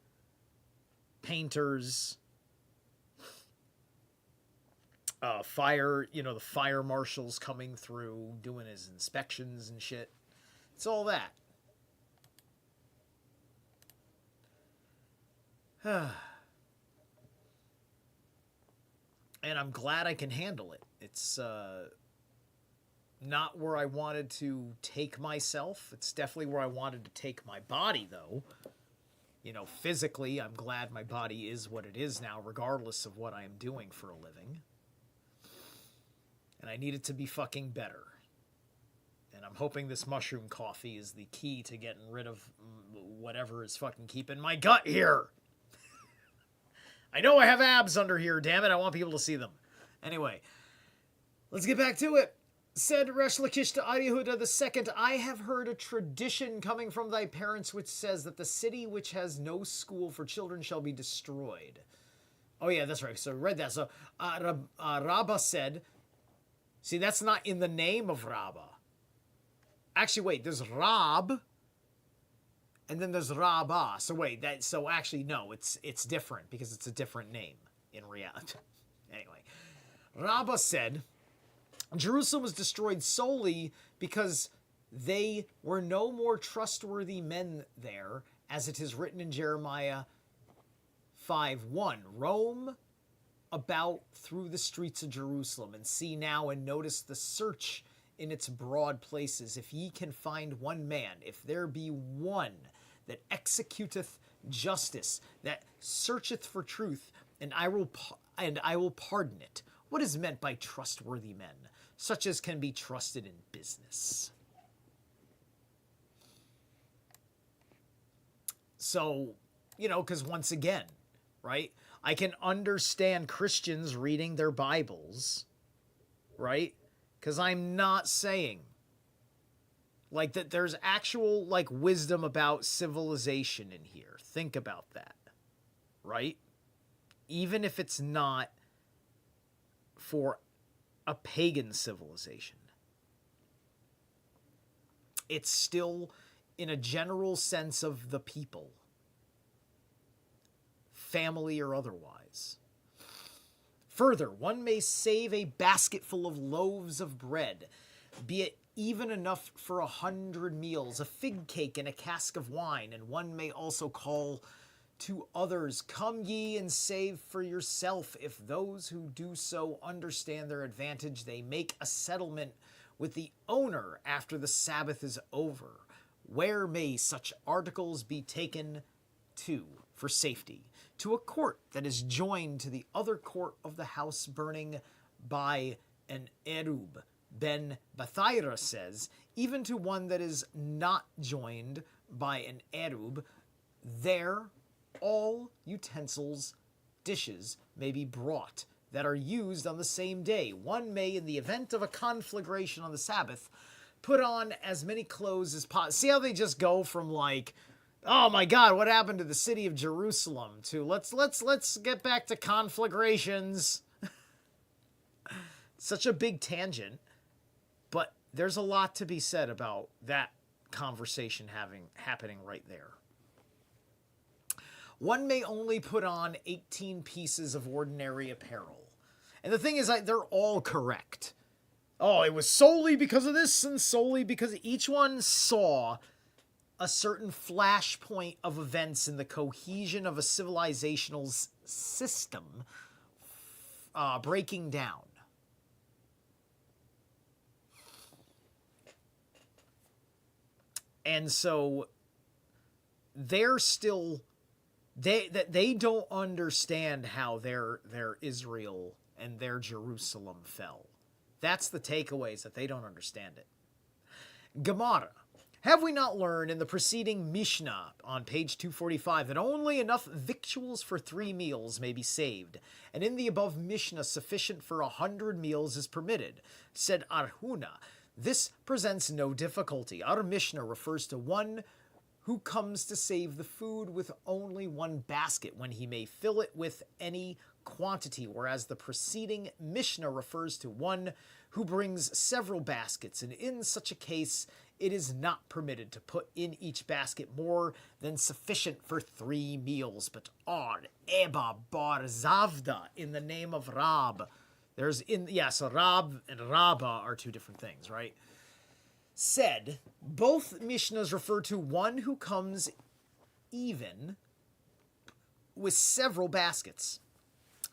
painters, fire, you know, the fire marshals coming through, doing his inspections and shit. It's all that. And I'm glad I can handle it. It's not where I wanted to take myself. It's definitely where I wanted to take my body, though. You know, physically, I'm glad my body is what it is now, regardless of what I am doing for a living. And I need it to be fucking better. And I'm hoping this mushroom coffee is the key to getting rid of whatever is fucking keeping my gut here. I know I have abs under here, damn it. I want people to see them. Anyway, let's get back to it. Said Resh Lakish to Arihuda II, I have heard a tradition coming from thy parents which says that the city which has no school for children shall be destroyed. Oh yeah, that's right. So I read that. So Rabbah said, see, that's not in the name of Rabbah. Actually, wait, there's Rab, and then there's Rabbah. So wait, so actually, no, it's different because it's a different name in reality. Anyway, Rabbah said, Jerusalem was destroyed solely because they were no more trustworthy men there, as it is written in Jeremiah 5:1. Roam about through the streets of Jerusalem, and see now and notice the search in its broad places. If ye can find one man, if there be one that executeth justice, that searcheth for truth, and I will pardon it. What is meant by trustworthy men? Such as can be trusted in business. So, you know, because once again, right, I can understand Christians reading their Bibles, right? Because I'm not saying, like, that there's actual, like, wisdom about civilization in here. Think about that, right? Even if it's not for a pagan civilization, it's still in a general sense of the people, family or otherwise. Further, one may save a basketful of loaves of bread, be it even enough for 100 meals, a fig cake and a cask of wine, and one may also call to others, come ye and save for yourself. If those who do so understand their advantage, they make a settlement with the owner after the Sabbath is over. Where may such articles be taken to for safety? To a court that is joined to the other court of the house burning by an Erub. Ben Bathaira says, even to one that is not joined by an Erub, there all utensils, dishes, may be brought that are used on the same day. One may, in the event of a conflagration on the Sabbath, put on as many clothes as possible. See how they just go from like, oh my God, what happened to the city of Jerusalem, to let's get back to conflagrations. Such a big tangent, but there's a lot to be said about that conversation happening right there. One may only put on 18 pieces of ordinary apparel. And the thing is, they're all correct. Oh, it was solely because of this and solely because each one saw a certain flashpoint of events in the cohesion of a civilizational system breaking down. And so they're still... They don't understand how their Israel and their Jerusalem fell. That's the takeaways, that they don't understand it. Gemara. Have we not learned in the preceding Mishnah on page 245 that only enough victuals for 3 meals may be saved, and in the above Mishnah sufficient for 100 meals is permitted? Said Arhuna, this presents no difficulty. Our Mishnah refers to one who comes to save the food with only one basket when he may fill it with any quantity, whereas the preceding Mishnah refers to one who brings several baskets, and in such a case it is not permitted to put in each basket more than sufficient for 3 meals. But Eba bar Zavda, in the name of Rab. So Rab and Rabba are 2 different things, right? Said, both Mishnahs refer to one who comes even with several baskets.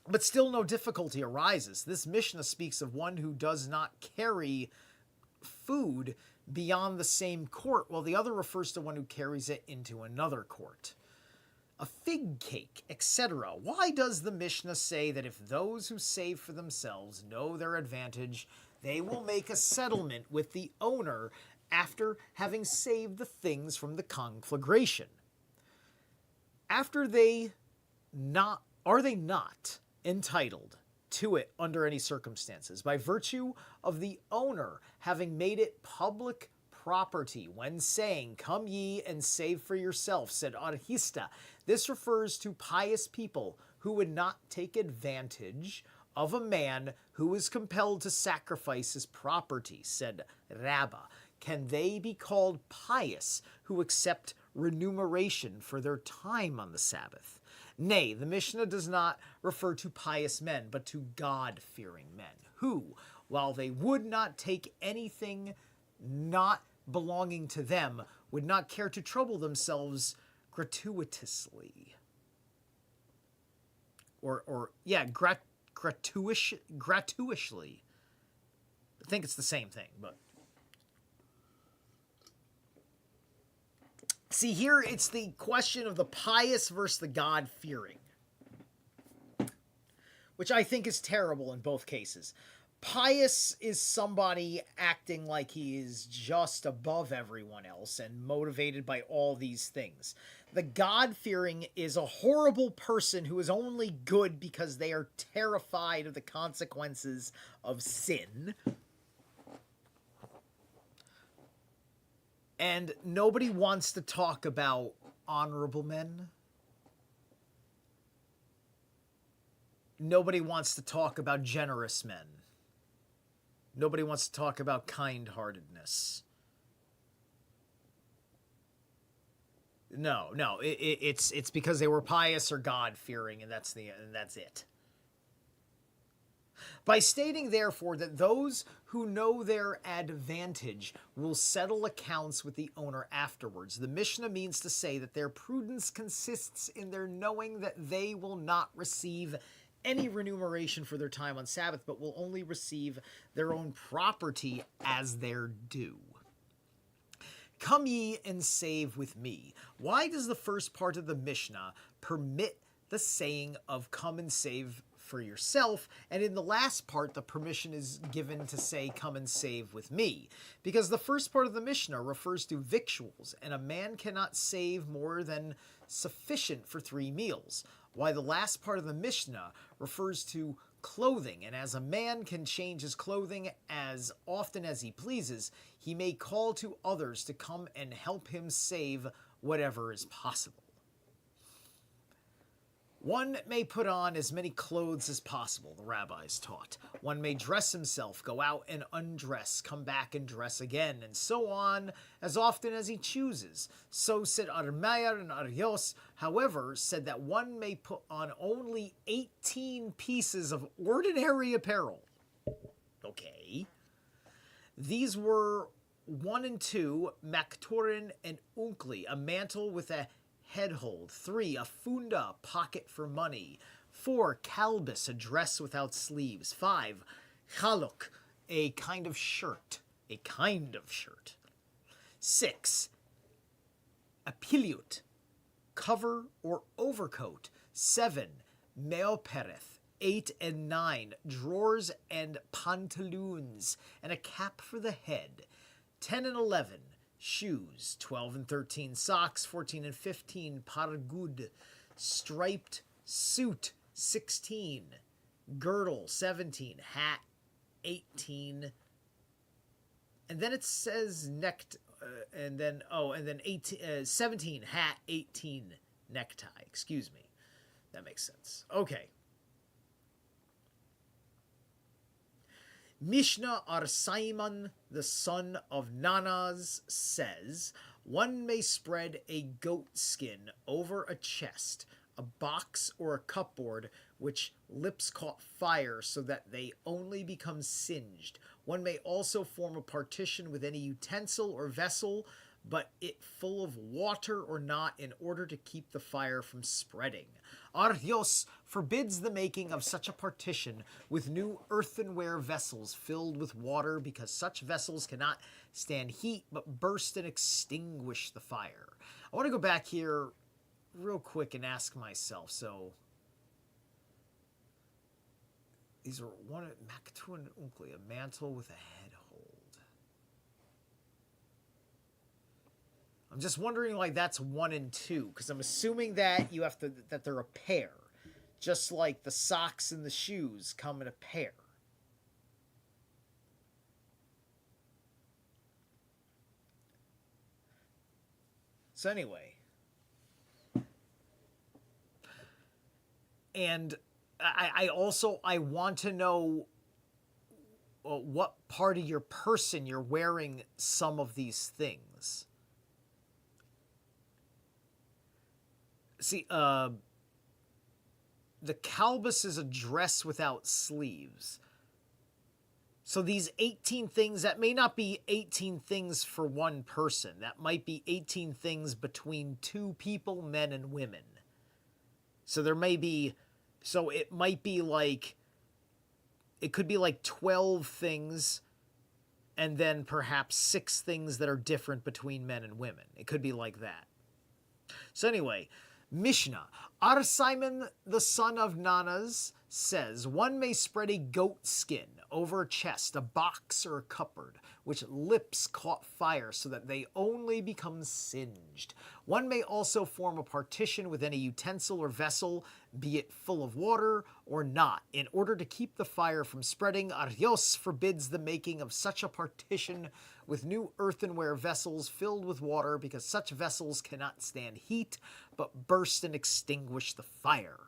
But still no difficulty arises. This Mishnah speaks of one who does not carry food beyond the same court, while the other refers to one who carries it into another court. A fig cake, etc. Why does the Mishnah say that if those who save for themselves know their advantage, they will make a settlement with the owner after having saved the things from the conflagration? Are they not entitled to it under any circumstances, by virtue of the owner having made it public property when saying, "Come ye and save for yourself," said Arhista. This refers to pious people who would not take advantage of a man who is compelled to sacrifice his property, said Rabbah. Can they be called pious who accept remuneration for their time on the Sabbath? Nay, the Mishnah does not refer to pious men, but to God-fearing men, who, while they would not take anything not belonging to them, would not care to trouble themselves gratuitously. Gratuitously. I think it's the same thing, but... See, here it's the question of the pious versus the God-fearing, which I think is terrible in both cases. Pious is somebody acting like he is just above everyone else and motivated by all these things. The God-fearing is a horrible person who is only good because they are terrified of the consequences of sin. And nobody wants to talk about honorable men. Nobody wants to talk about generous men. Nobody wants to talk about kind-heartedness. No, it's because they were pious or God-fearing, and that's it. By stating, therefore, that those who know their advantage will settle accounts with the owner afterwards, the Mishnah means to say that their prudence consists in their knowing that they will not receive any remuneration for their time on Sabbath, but will only receive their own property as their due. Come ye and save with me. Why does the first part of the Mishnah permit the saying of come and save for yourself, and in the last part the permission is given to say come and save with me? Because the first part of the Mishnah refers to victuals, and a man cannot save more than sufficient for 3 meals, while the last part of the Mishnah refers to clothing, and as a man can change his clothing as often as he pleases, he may call to others to come and help him save whatever is possible. One may put on as many clothes as possible, the rabbis taught. One may dress himself, go out and undress, come back and dress again, and so on as often as he chooses. So said Armeir and Arios, however, said that one may put on only 18 pieces of ordinary apparel. Okay. These were 1 and 2, Maktorin and Unkli, a mantle with a headhold. 3, a funda, pocket for money. 4, kalbis, a dress without sleeves. 5, chaluk, a kind of shirt. 6, a piliut, cover or overcoat. 7, meopereth. 8 and 9, drawers and pantaloons, and a cap for the head. 10 and 11, Shoes, 12 and 13. Socks, 14 and 15. Pargud. Striped suit, 16. Girdle, 17. Hat, 18. And then it says and then 18, 17 hat, 18 necktie. Excuse me. That makes sense. Okay. Mishnah Arsaiman, the son of Nanaz, says, one may spread a goat skin over a chest, a box, or a cupboard which lips caught fire so that they only become singed. One may also form a partition with any utensil or vessel, but it full of water or not, in order to keep the fire from spreading. Arhios forbids the making of such a partition with new earthenware vessels filled with water, because such vessels cannot stand heat but burst and extinguish the fire. I want to go back here real quick and ask myself, so these are one Maktu and Unkli, a mantle with a head hold. I'm just wondering, like, that's 1 and 2, because I'm assuming that you have to, that they're a pair, just like the socks and the shoes come in a pair. So anyway, and I also want to know what part of your person you're wearing some of these things. See, the kalbus is a dress without sleeves. So these 18 things, that may not be 18 things for one person. That might be 18 things between two people, men and women. So there may be, so it might be like, it could be like 12 things and then perhaps 6 things that are different between men and women. It could be like that. So anyway, Mishnah. Arsimon, the son of Nanaz, says, one may spread a goat skin over a chest, a box, or a cupboard, which lips caught fire so that they only become singed. One may also form a partition with any utensil or vessel, be it full of water or not, in order to keep the fire from spreading. Arios forbids the making of such a partition with new earthenware vessels filled with water, because such vessels cannot stand heat, but burst and extinguish the fire.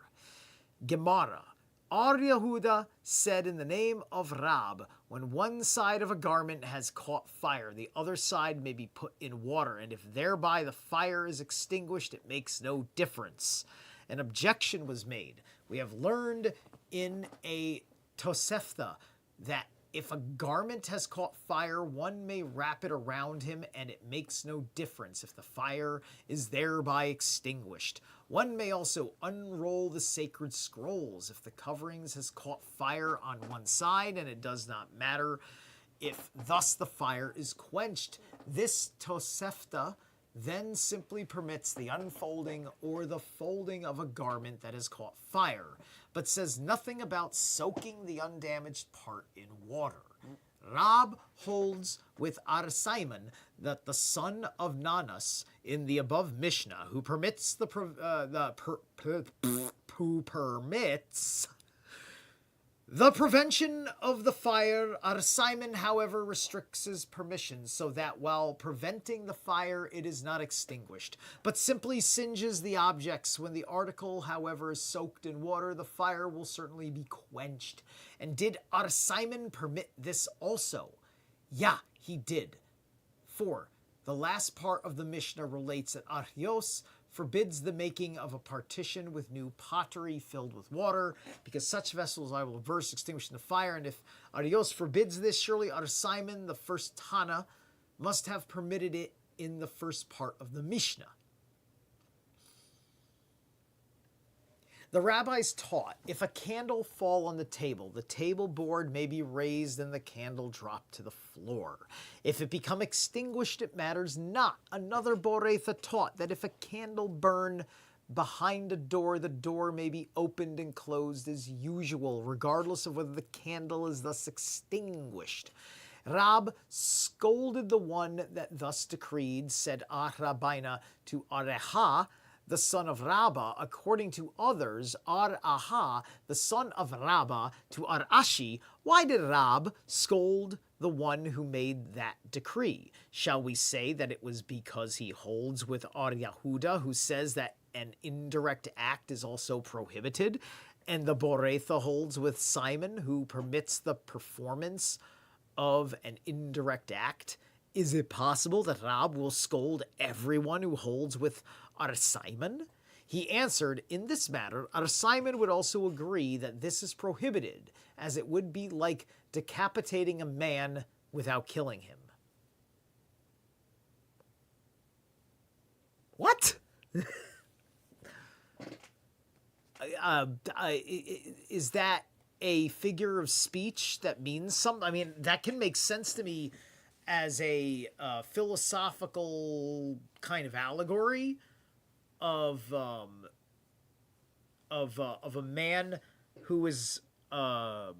Gemara. Ar Yehuda said in the name of Rab, when one side of a garment has caught fire, the other side may be put in water, and if thereby the fire is extinguished, it makes no difference. An objection was made. We have learned in a Tosefta that if a garment has caught fire, one may wrap it around him, and it makes no difference if the fire is thereby extinguished. One may also unroll the sacred scrolls if the coverings has caught fire on one side, and it does not matter if thus the fire is quenched. This Tosefta then simply permits the unfolding or the folding of a garment that has caught fire, but says nothing about soaking the undamaged part in water. Rab holds with Arsimon that the son of Nanas in the above Mishnah, who permits the prevention of the fire. Arsimon, however, restricts his permission so that while preventing the fire, it is not extinguished, but simply singes the objects. When the article, however, is soaked in water, the fire will certainly be quenched. And did Arsimon permit this also? Yeah, he did. 4. The last part of the Mishnah relates that Aryos forbids the making of a partition with new pottery filled with water, because such vessels I will verse extinguish in the fire. And if Aryos forbids this, surely Arsimon, the first Tana, must have permitted it in the first part of the Mishnah. The rabbis taught, if a candle fall on the table board may be raised and the candle drop to the floor. If it become extinguished, it matters not. Another Boretha taught that if a candle burn behind a door, the door may be opened and closed as usual, regardless of whether the candle is thus extinguished. Rab scolded the one that thus decreed, said Rabbaina to Areha, the son of Rabbah, according to others, Aha, the son of Rabbah, to Arashi. Why did Rab scold the one who made that decree? Shall we say that it was because he holds with Yahuda, who says that an indirect act is also prohibited, and the Boretha holds with Simon, who permits the performance of an indirect act? Is it possible that Rab will scold everyone who holds with Simon? He answered, in this matter, Simon would also agree that this is prohibited, as it would be like decapitating a man without killing him. What? Is that a figure of speech that means something? I mean, that can make sense to me as a philosophical kind of allegory of a man who is of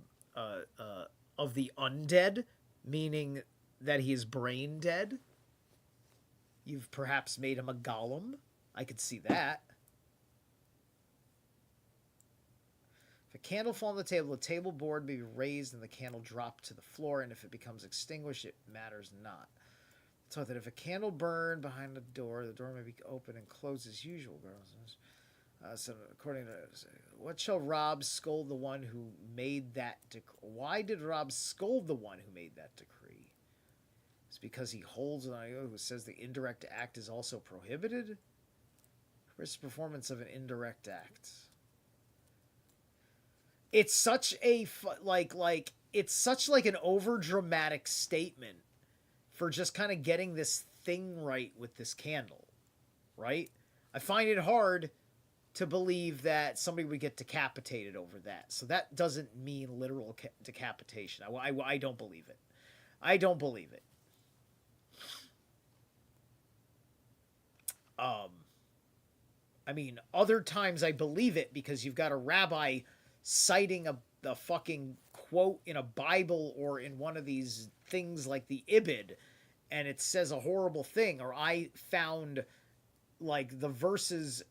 the undead, meaning that he is brain dead. You've perhaps made him a golem. I could see that. If a candle fall on the table board may be raised and the candle drop to the floor, and if it becomes extinguished, it matters not. So that if a candle burned behind the door may be open and closed as usual. So according to what shall Rab scold the one who made that decree? Why did Rab scold the one who made that decree? It's because he holds an IO who says the indirect act is also prohibited. Where's the performance of an indirect act? It's such a it's such like an overdramatic statement for just kind of getting this thing right with this candle, right? I find it hard to believe that somebody would get decapitated over that. So that doesn't mean literal decapitation. I don't believe it. I don't believe it. I mean, other times I believe it because you've got a rabbi citing a fucking quote in a Bible or in one of these things like the Ibid, and it says a horrible thing, or I found like the verses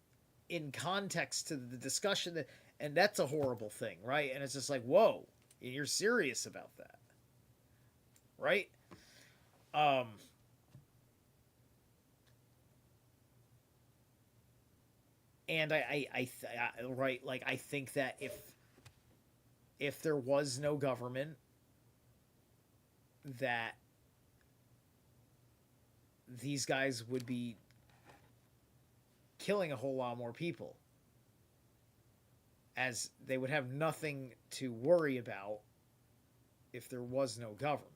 in context to the discussion and that's a horrible thing, right? And it's just like, whoa, you're serious about that, right? And I think that if there was no government, that these guys would be killing a whole lot more people, as they would have nothing to worry about if there was no government.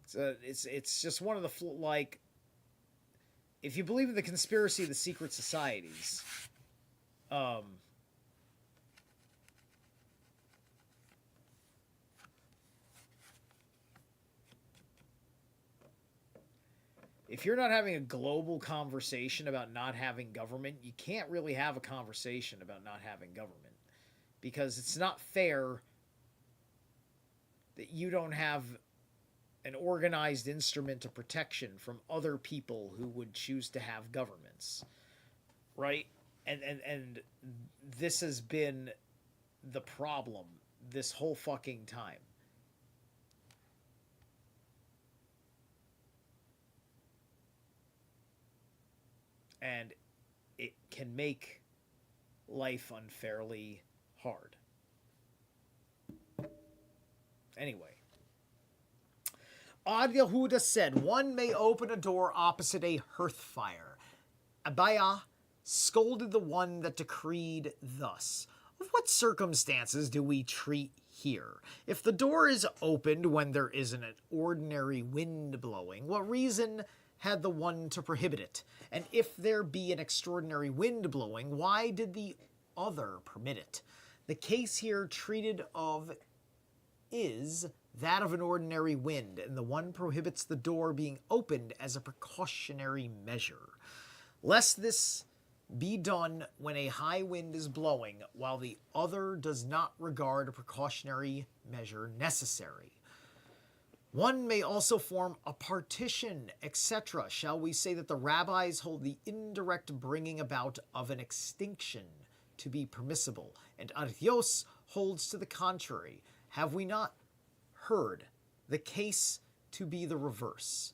So it's just one of the like, if you believe in the conspiracy of the secret societies, if you're not having a global conversation about not having government, you can't really have a conversation about not having government, because it's not fair that you don't have an organized instrument of protection from other people who would choose to have governments, right? And this has been the problem this whole fucking time. And it can make life unfairly hard. Anyway. Ad Yehuda said, one may open a door opposite a hearth fire. Abaya scolded the one that decreed thus. Of what circumstances do we treat here? If the door is opened when there isn't an ordinary wind blowing, what reason had the one to prohibit it? And if there be an extraordinary wind blowing, why did the other permit it? The case here treated of is that of an ordinary wind, and the one prohibits the door being opened as a precautionary measure, lest this be done when a high wind is blowing, while the other does not regard a precautionary measure necessary. One may also form a partition, etc. Shall we say that the rabbis hold the indirect bringing about of an extinction to be permissible, and Artios holds to the contrary? Have we not heard the case to be the reverse?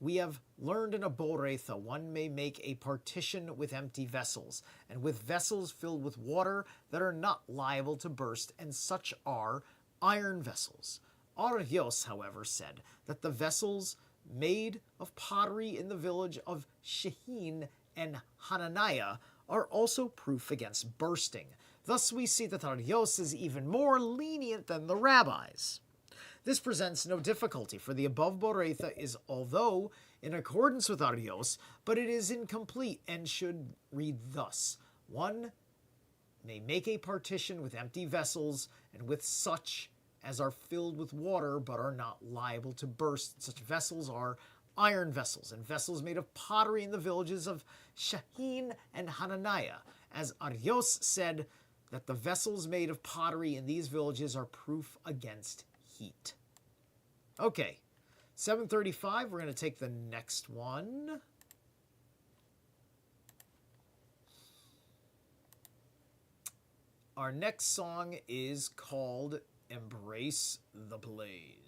We have learned in a Boretha one may make a partition with empty vessels, and with vessels filled with water that are not liable to burst, and such are iron vessels. Artios, however, said that the vessels made of pottery in the village of Shehin and Hananiah are also proof against bursting. Thus we see that Artios is even more lenient than the rabbis. This presents no difficulty, for the above Boretha is, although in accordance with Artios, but it is incomplete and should read thus: one may make a partition with empty vessels, and with such as are filled with water but are not liable to burst. Such vessels are iron vessels, and vessels made of pottery in the villages of Shahin and Hananiah. As Artios said that the vessels made of pottery in these villages are proof against heat. Okay, 735, we're going to take the next one. Our next song is called Embrace the Blaze.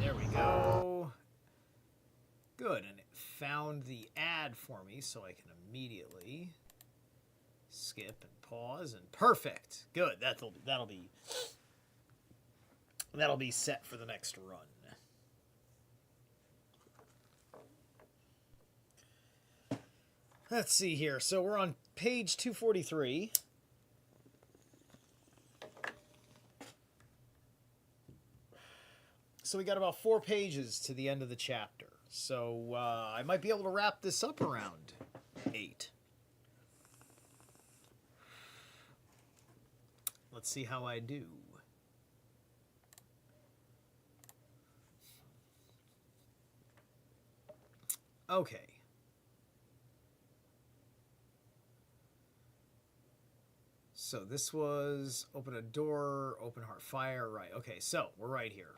There we go. Good, and it found the ad for me, so I can immediately skip and pause, and perfect. Good, that'll be set for the next run. Let's see here. So we're on page 243. So we got about 4 pages to the end of the chapter. So I might be able to wrap this up around 8. Let's see how I do. Okay. So this was open a door, open heart fire, right. Okay, so we're right here.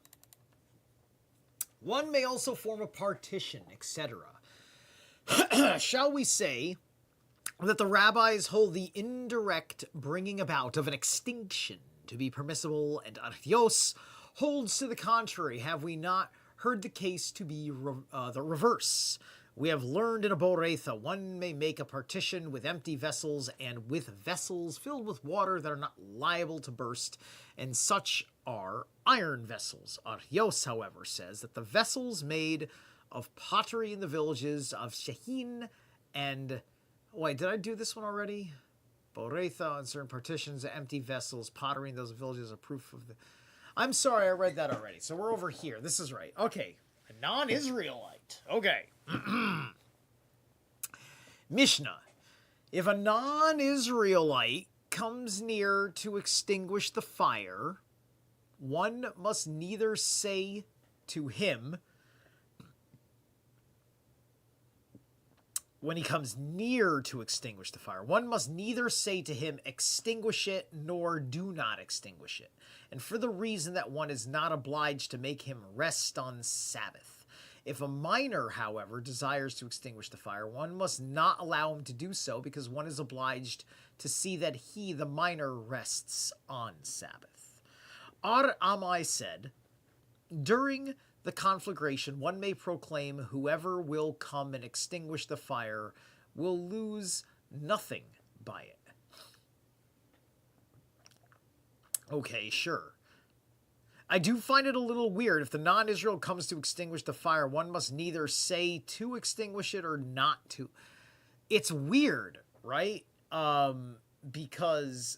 One may also form a partition, etc. Shall we say that the rabbis hold the indirect bringing about of an extinction to be permissible, and Archios holds to the contrary? Have we not heard the case to be the reverse? We have learned in Aboretha, one may make a partition with empty vessels and with vessels filled with water that are not liable to burst, and such are iron vessels. Archios, however, says that the vessels made of pottery in the villages of Shehin and... Wait, did I do this one already? Aboretha, on certain partitions, empty vessels, pottery in those villages are proof of the... I'm sorry, I read that already. So we're over here. This is right. Okay. A non-Israelite. Okay. Mishnah. If a non-Israelite comes near to extinguish the fire, one must neither say to him, when he comes near to extinguish the fire, one must neither say to him, extinguish it, nor do not extinguish it. And for the reason that one is not obliged to make him rest on Sabbath. If a minor, however, desires to extinguish the fire, one must not allow him to do so, because one is obliged to see that he, the minor, rests on Sabbath. Ar Amai said, during the conflagration, one may proclaim whoever will come and extinguish the fire will lose nothing by it. Okay, sure. I do find it a little weird. If the non-Israel comes to extinguish the fire, one must neither say to extinguish it or not to. It's weird, right? Because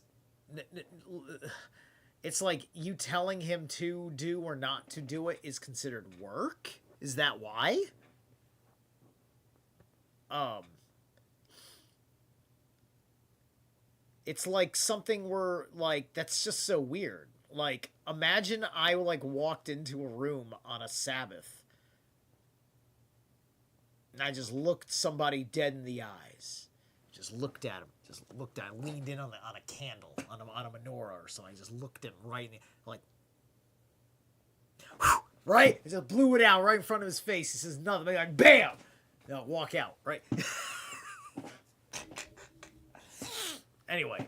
it's like you telling him to do or not to do it is considered work? Is that why? It's like something where, like, that's just so weird. Like, imagine I, like, walked into a room on a Sabbath and I just looked somebody dead in the eyes. Just looked at him. Just looked at him. Leaned in on a candle, on a menorah or something. I just looked at him right in the, like, whew, right? I just blew it out right in front of his face. He says nothing. Like, bam! No, walk out, right? Anyway,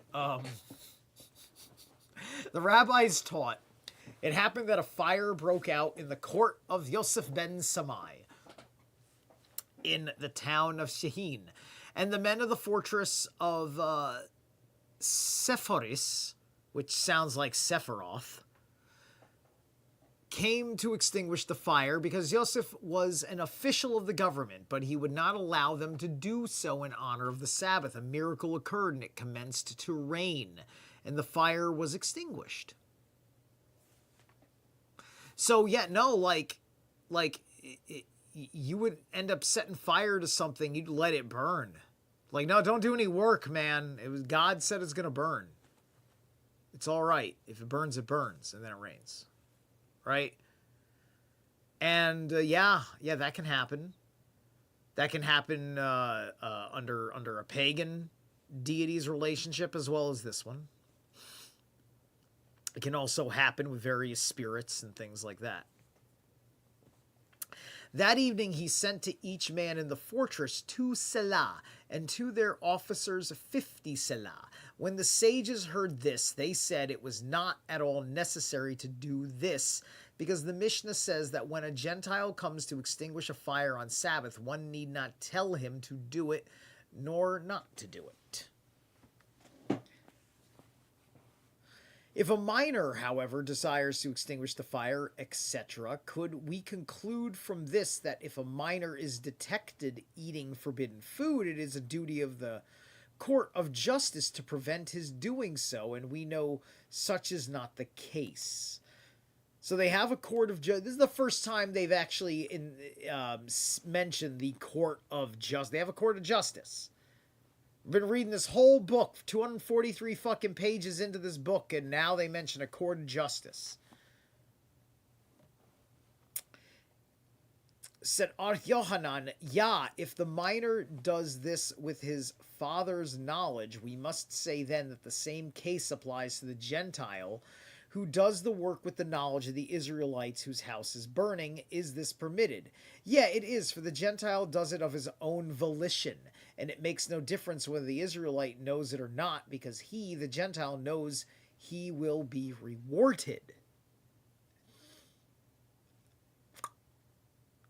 the rabbis taught, it happened that a fire broke out in the court of Yosef ben Samai in the town of Shehin, and the men of the fortress of Sephoris, which sounds like Sephiroth, came to extinguish the fire because Yosef was an official of the government, but he would not allow them to do so in honor of the Sabbath. A miracle occurred and it commenced to rain, and the fire was extinguished. So, yeah, no, you would end up setting fire to something, you'd let it burn. Like, no, don't do any work, man. It was God said it's going to burn. It's all right. If it burns, it burns, and then it rains. Right? And, yeah, that can happen. That can happen under a pagan deity's relationship as well as this one. It can also happen with various spirits and things like that. That evening he sent to each man in the fortress 2 selah, and to their officers 50 selah. When the sages heard this, they said it was not at all necessary to do this, because the Mishnah says that when a Gentile comes to extinguish a fire on Sabbath, one need not tell him to do it, nor not to do it. If a minor, however, desires to extinguish the fire, etc., could we conclude from this that if a minor is detected eating forbidden food, it is a duty of the court of justice to prevent his doing so, and we know such is not the case. So they have a court of justice. This is the first time they've actually mentioned the court of justice. They have a court of justice. I've been reading this whole book, 243 fucking pages into this book, and now they mention a court of justice. Said Yohanan, if the minor does this with his father's knowledge, we must say then that the same case applies to the Gentile who does the work with the knowledge of the Israelites whose house is burning. Is this permitted? Yeah, it is, for the Gentile does it of his own volition, and it makes no difference whether the Israelite knows it or not, because he, the Gentile, knows he will be rewarded.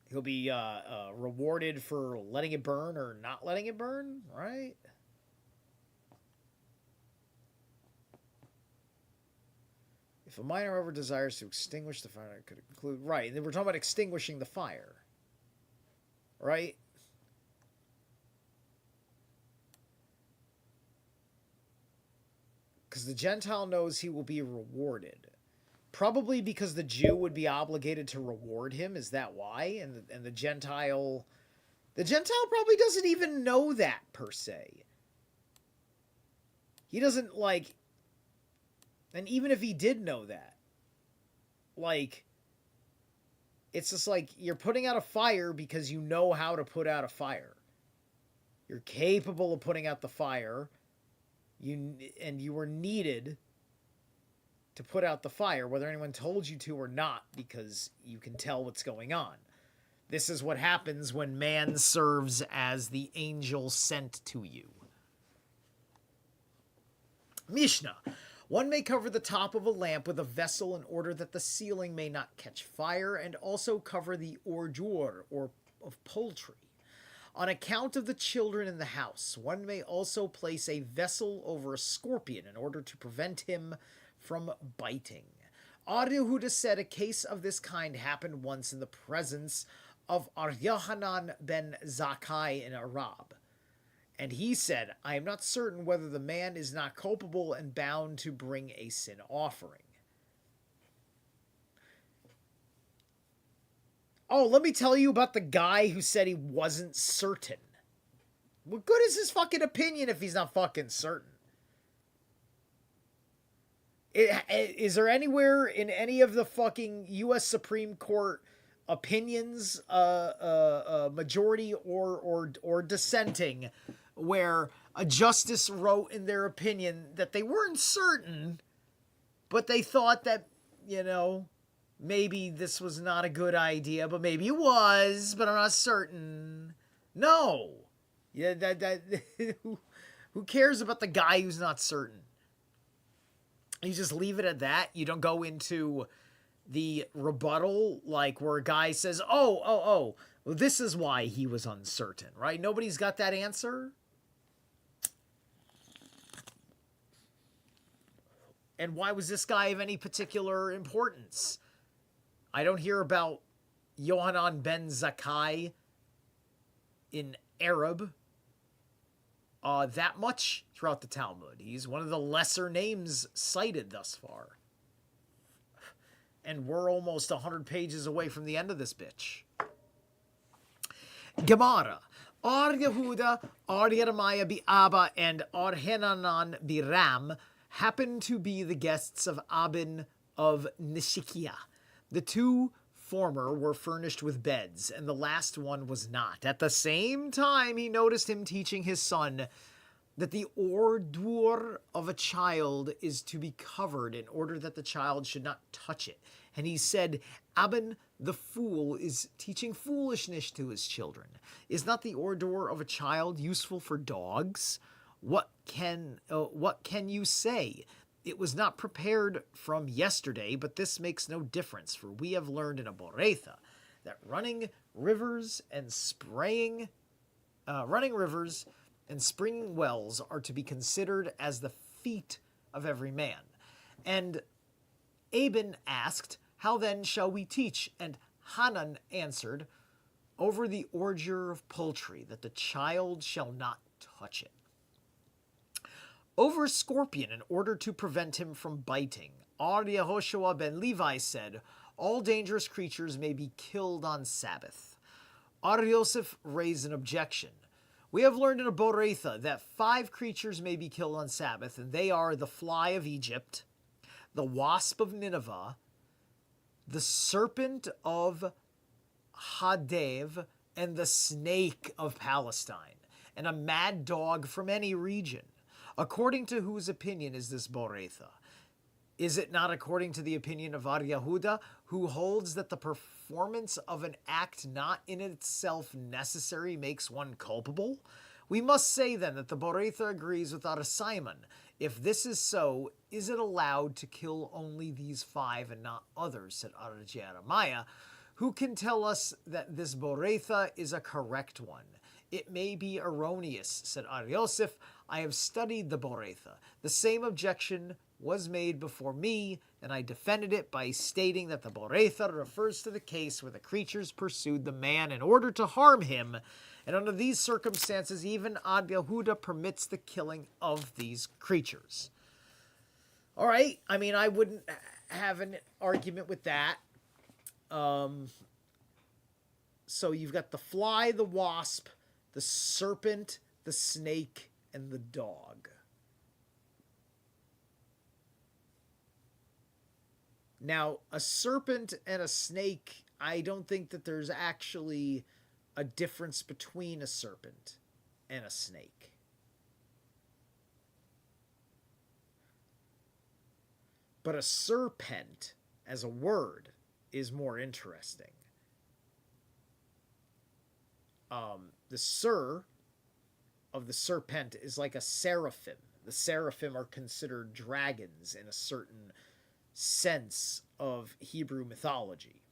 He'll be rewarded for letting it burn or not letting it burn, right? If a minor ever desires to extinguish the fire, it could include... Right, and then we're talking about extinguishing the fire. Right? Because the Gentile knows he will be rewarded. Probably because the Jew would be obligated to reward him. Is that why? And the Gentile... The Gentile probably doesn't even know that, per se. He doesn't, like... And even if he did know that, like, it's just like you're putting out a fire because you know how to put out a fire. You're capable of putting out the fire, and you were needed to put out the fire, whether anyone told you to or not, because you can tell what's going on. This is what happens when man serves as the angel sent to you. Mishnah. One may cover the top of a lamp with a vessel in order that the ceiling may not catch fire, and also cover the ordure, or of poultry. On account of the children in the house, one may also place a vessel over a scorpion in order to prevent him from biting. Ar Yehuda said a case of this kind happened once in the presence of Ar Yohanan ben Zakkai in Arab. And he said, I am not certain whether the man is not culpable and bound to bring a sin offering. Oh, let me tell you about the guy who said he wasn't certain. What good is his fucking opinion if he's not fucking certain? Is there anywhere in any of the fucking U.S. Supreme Court opinions, majority or dissenting, where a justice wrote in their opinion that they weren't certain, but they thought that, you know, maybe this was not a good idea, but maybe it was, but I'm not certain. No. Yeah, who cares about the guy who's not certain? You just leave it at that. You don't go into the rebuttal, like where a guy says, well, this is why he was uncertain, right? Nobody's got that answer. And why was this guy of any particular importance? I don't hear about Yohanan ben Zakkai in Arab that much throughout the Talmud. He's one of the lesser names cited thus far. And we're almost 100 pages away from the end of this bitch. Gemara. Ar Yehuda, Ar Yeremiah bi Abba, and Ar Henanan bi Ram happened to be the guests of Abin of Nishikia. The two former were furnished with beds, and the last one was not. At the same time, he noticed him teaching his son that the ordure of a child is to be covered in order that the child should not touch it. And he said, Abin the fool is teaching foolishness to his children. Is not the ordure of a child useful for dogs? what can you say? It was not prepared from yesterday, but this makes no difference, for we have learned in a Boretha that running rivers and springing wells are to be considered as the feet of every man. And Aben asked, how then shall we teach? And Hanan answered, over the ordure of poultry, that the child shall not touch it. Over a scorpion, in order to prevent him from biting, Ar Yehoshua ben Levi said, all dangerous creatures may be killed on Sabbath. Ar Yosef raised an objection. We have learned in a Boretha that 5 creatures may be killed on Sabbath, and they are the fly of Egypt, the wasp of Nineveh, the serpent of Hadev, and the snake of Palestine, and a mad dog from any region. According to whose opinion is this Boretha? Is it not according to the opinion of Ar Yehuda, who holds that the performance of an act not in itself necessary makes one culpable? We must say then that the Boretha agrees with Ar Simon. If this is so, is it allowed to kill only these 5 and not others, said Ar Jeremiah, who can tell us that this Boretha is a correct one? It may be erroneous, said Ar Yosef. I have studied the Boretha. The same objection was made before me, and I defended it by stating that the Boretha refers to the case where the creatures pursued the man in order to harm him, and under these circumstances, even Ad Yehuda permits the killing of these creatures. All right, I mean, I wouldn't have an argument with that. So you've got the fly, the wasp, the serpent, the snake, and the dog. Now, a serpent and a snake, I don't think that there's actually a difference between a serpent and a snake. But a serpent, as a word, is more interesting. The ser of the serpent is like a seraphim. The seraphim are considered dragons in a certain sense of Hebrew mythology.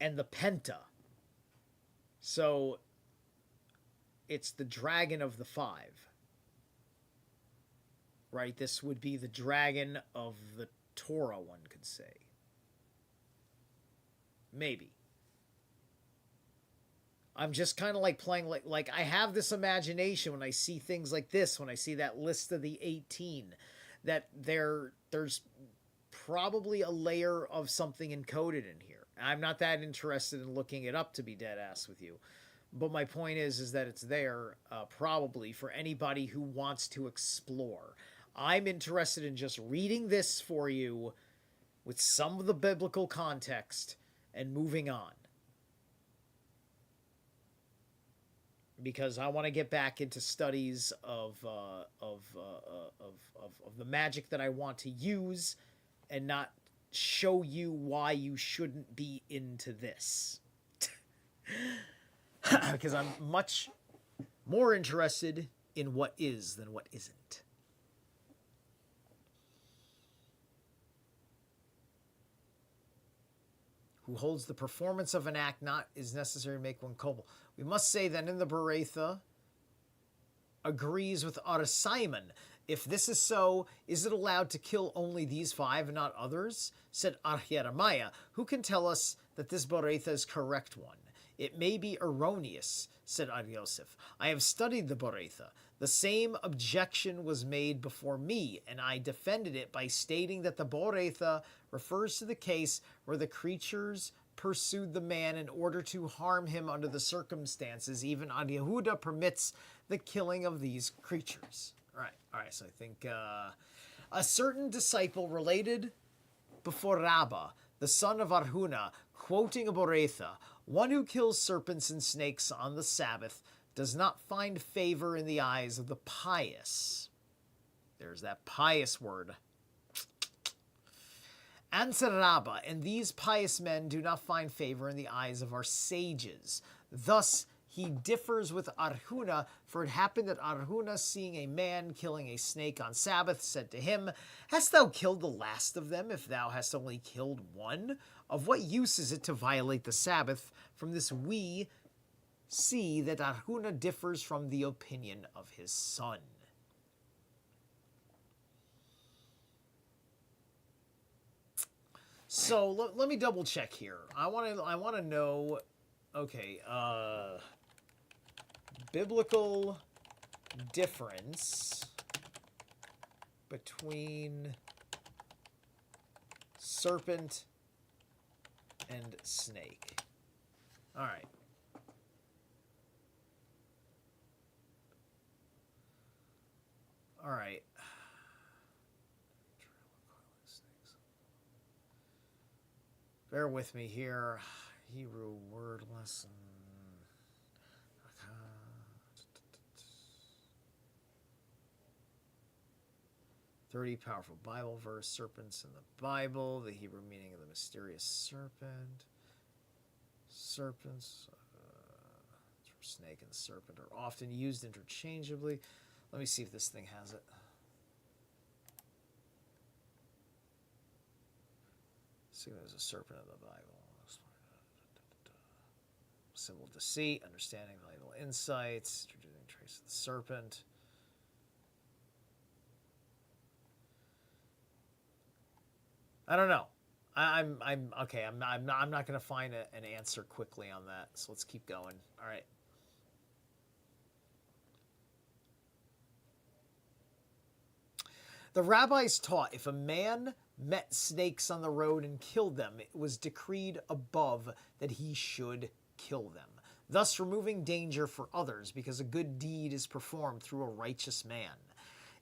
And the penta. So it's the dragon of the 5. Right? This would be the dragon of the Torah, one could say. Maybe. I'm just kind of like playing like I have this imagination when I see things like this, when I see that list of the 18, that there's probably a layer of something encoded in here. I'm not that interested in looking it up, to be dead ass with you. But my point is that it's there probably for anybody who wants to explore. I'm interested in just reading this for you with some of the biblical context and moving on. Because I want to get back into studies of the magic that I want to use, and not show you why you shouldn't be into this. Because I'm much more interested in what is than what isn't. Who holds the performance of an act not is necessary to make one culpable. We must say that in the Beretha agrees with Ar Simon. If this is so, is it allowed to kill only these 5 and not others? Said Ar Jeremiah, who can tell us that this Beretha is correct one? It may be erroneous, said Ar Yosef. I have studied the Beretha. The same objection was made before me, and I defended it by stating that the Beretha refers to the case where the creatures pursued the man in order to harm him under the circumstances. Even Ad Yehuda permits the killing of these creatures. All right, so I think a certain disciple related before Rabbah, the son of Arhuna, quoting a Beretha, one who kills serpents and snakes on the Sabbath does not find favor in the eyes of the pious. There's that pious word. Answer Rabbah, and these pious men do not find favor in the eyes of our sages. Thus, he differs with Arjuna, for it happened that Arjuna, seeing a man killing a snake on Sabbath, said to him, Hast thou killed the last of them, if thou hast only killed one? Of what use is it to violate the Sabbath? From this we see that Arjuna differs from the opinion of his son. So let me double check here. I want to know. Okay, biblical difference between serpent and snake. All right. All right. Bear with me here. Hebrew word lesson. 30 powerful Bible verse. Serpents in the Bible. The Hebrew meaning of the mysterious serpent. Serpents. Snake and serpent are often used interchangeably. Let me see if this thing has it. See, there's a serpent in the Bible. Symbol of deceit, understanding valuable insights, introducing trace of the serpent. I don't know. I'm okay. I'm not going to find an answer quickly on that. So let's keep going. All right. The rabbis taught if a man met snakes on the road and killed them, it was decreed above that he should kill them, thus removing danger for others, because a good deed is performed through a righteous man.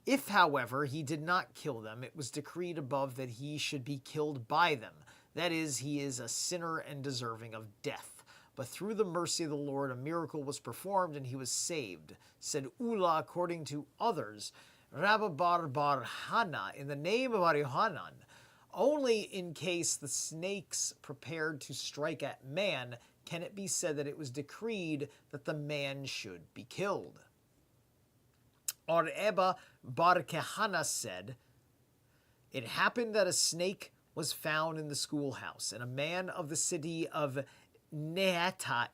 If, however, he did not kill them, it was decreed above that he should be killed by them. That is, he is a sinner and deserving of death. But through the mercy of the Lord, a miracle was performed, and he was saved. Said Ula, according to others, Rabba Bar Hana, in the name of Yohanan, only in case the snakes prepared to strike at man can it be said that it was decreed that the man should be killed. Eba Bar Kehana said, It happened that a snake was found in the schoolhouse, and a man of the city of Nati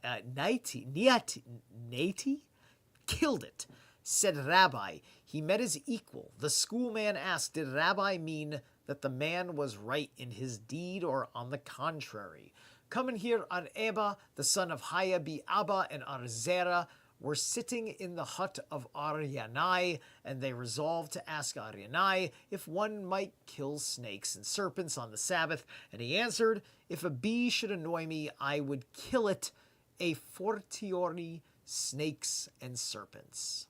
killed it. Said Rabbi, he met his equal. The schoolman asked, Did Rabbi mean that the man was right in his deed, or on the contrary? Come and hear Eba, the son of Haya Abba, and Arzera were sitting in the hut of Aryanai, and they resolved to ask Aryanai if one might kill snakes and serpents on the Sabbath. And he answered, If a bee should annoy me, I would kill it, a fortiori snakes and serpents.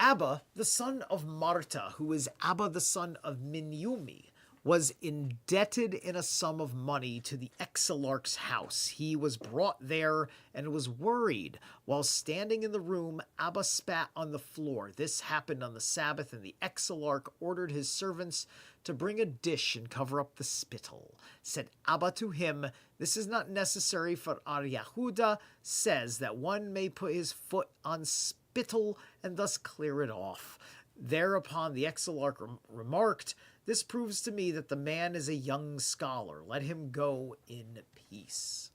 Abba, the son of Marta, who is Abba the son of Minyumi, was indebted in a sum of money to the exilarch's house. He was brought there and was worried. While standing in the room, Abba spat on the floor. This happened on the Sabbath, and the exilarch ordered his servants to bring a dish and cover up the spittle. Said Abba to him, This is not necessary, for Ar-Yahuda says that one may put his foot on spittle and thus clear it off. Thereupon the exilarch remarked, This proves to me that the man is a young scholar. Let him go in peace.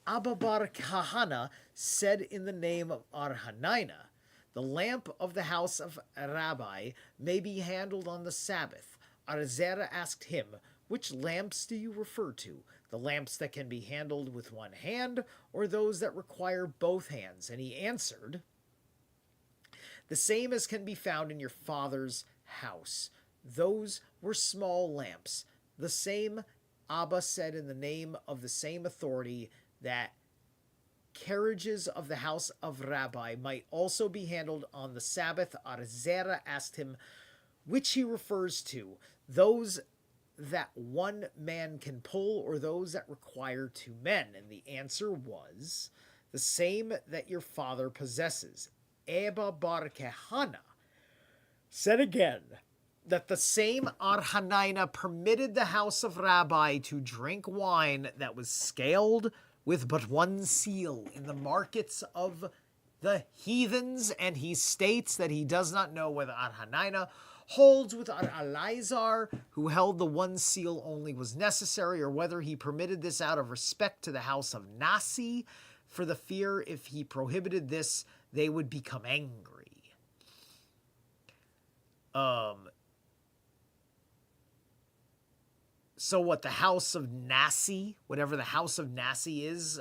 Abba Bar Kahana said in the name of Arhanina, The lamp of the house of Rabbi may be handled on the Sabbath. Arzera asked him, Which lamps do you refer to? The lamps that can be handled with one hand, or those that require both hands? And he answered, The same as can be found in your father's house. Those were small lamps. The same Abba said in the name of the same authority that carriages of the house of Rabbi might also be handled on the Sabbath. Arzera asked him which he refers to, those that one man can pull or those that require two men. And the answer was, the same that your father possesses. Eba Bar Kehana said again that the same Arhanina permitted the house of Rabbi to drink wine that was scaled with but one seal in the markets of the heathens, and he states that he does not know whether Hanina holds with Eleazar, who held the one seal only was necessary, or whether he permitted this out of respect to the house of Nasi, for the fear if he prohibited this, they would become angry. So what, the house of Nasi, whatever the house of Nasi is,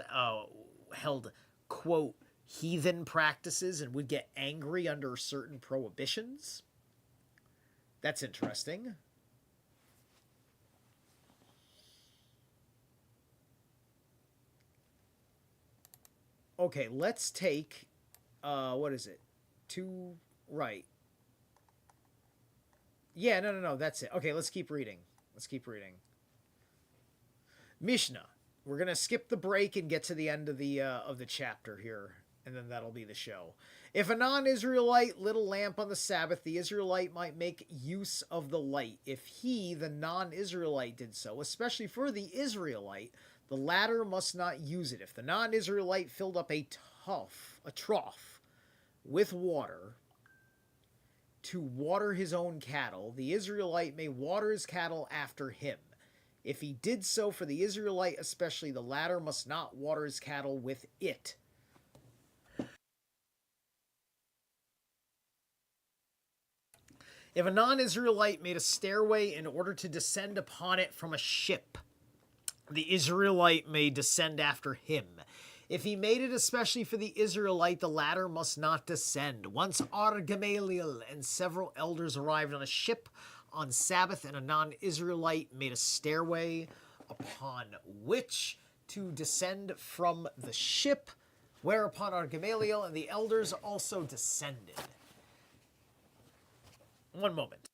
held, quote, heathen practices and would get angry under certain prohibitions? That's interesting. Okay, let's take, what is it? Right. Yeah, no, that's it. Okay, let's keep reading. Mishnah. We're going to skip the break and get to the end of the chapter here, and then that'll be the show. If a non-Israelite lit a lamp on the Sabbath, the Israelite might make use of the light. If he, the non-Israelite, did so, especially for the Israelite, the latter must not use it. If the non-Israelite filled up a trough with water to water his own cattle, the Israelite may water his cattle after him. If he did so for the Israelite especially, the latter must not water his cattle with it. If a non-Israelite made a stairway in order to descend upon it from a ship, the Israelite may descend after him. If he made it especially for the Israelite, the latter must not descend. Once Gamaliel and several elders arrived on a ship on Sabbath, and a non-Israelite made a stairway upon which to descend from the ship, whereupon Gamaliel and the elders also descended. One moment.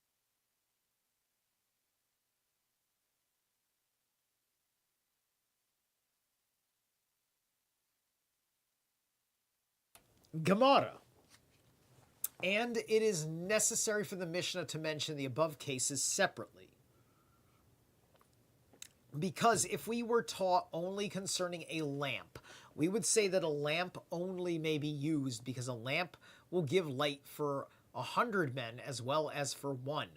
Gemara. And it is necessary for the Mishnah to mention the above cases separately. Because if we were taught only concerning a lamp, we would say that a lamp only may be used because a lamp will give light for 100 men as well as for one.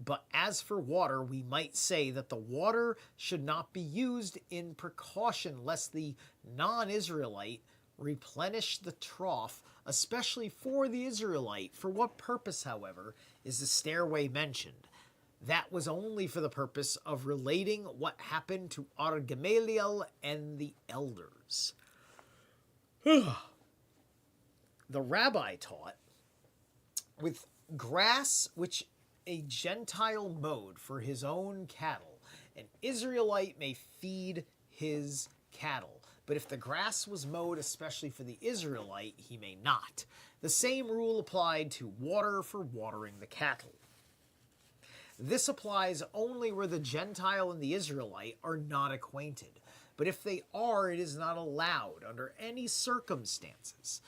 But as for water, we might say that the water should not be used in precaution lest the non-Israelite replenish the trough, especially for the Israelite. For what purpose, however, is the stairway mentioned? That was only for the purpose of relating what happened to Gamaliel and the elders. The rabbi taught, with grass which a Gentile mowed for his own cattle, an Israelite may feed his cattle. But if the grass was mowed especially for the Israelite, he may not. The same rule applied to water for watering the cattle. This applies only where the Gentile and the Israelite are not acquainted. But if they are, it is not allowed under any circumstances.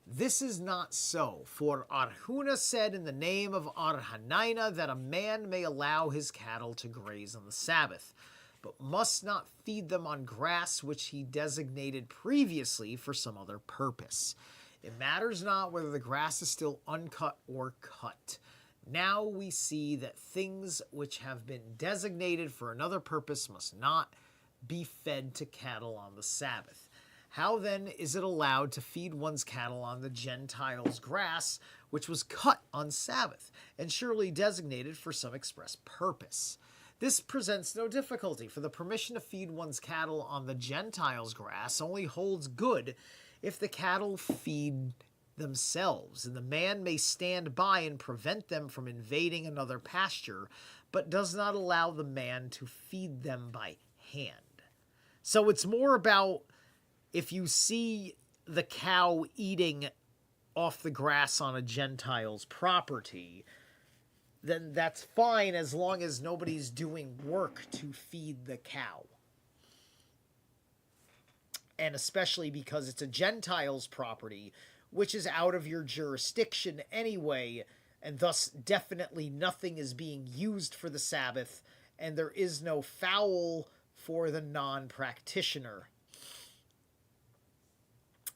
This is not so, for Arhuna said in the name of Arhanina that a man may allow his cattle to graze on the Sabbath, but must not feed them on grass which he designated previously for some other purpose. It matters not whether the grass is still uncut or cut. Now we see that things which have been designated for another purpose must not be fed to cattle on the Sabbath. How then is it allowed to feed one's cattle on the Gentiles' grass, which was cut on Sabbath, and surely designated for some express purpose? This presents no difficulty, for the permission to feed one's cattle on the Gentiles' grass only holds good if the cattle feed themselves, and the man may stand by and prevent them from invading another pasture, but does not allow the man to feed them by hand. So it's more about if you see the cow eating off the grass on a Gentile's property, then that's fine as long as nobody's doing work to feed the cow. And especially because it's a Gentile's property, which is out of your jurisdiction anyway, and thus definitely nothing is being used for the Sabbath, and there is no fowl for the non-practitioner.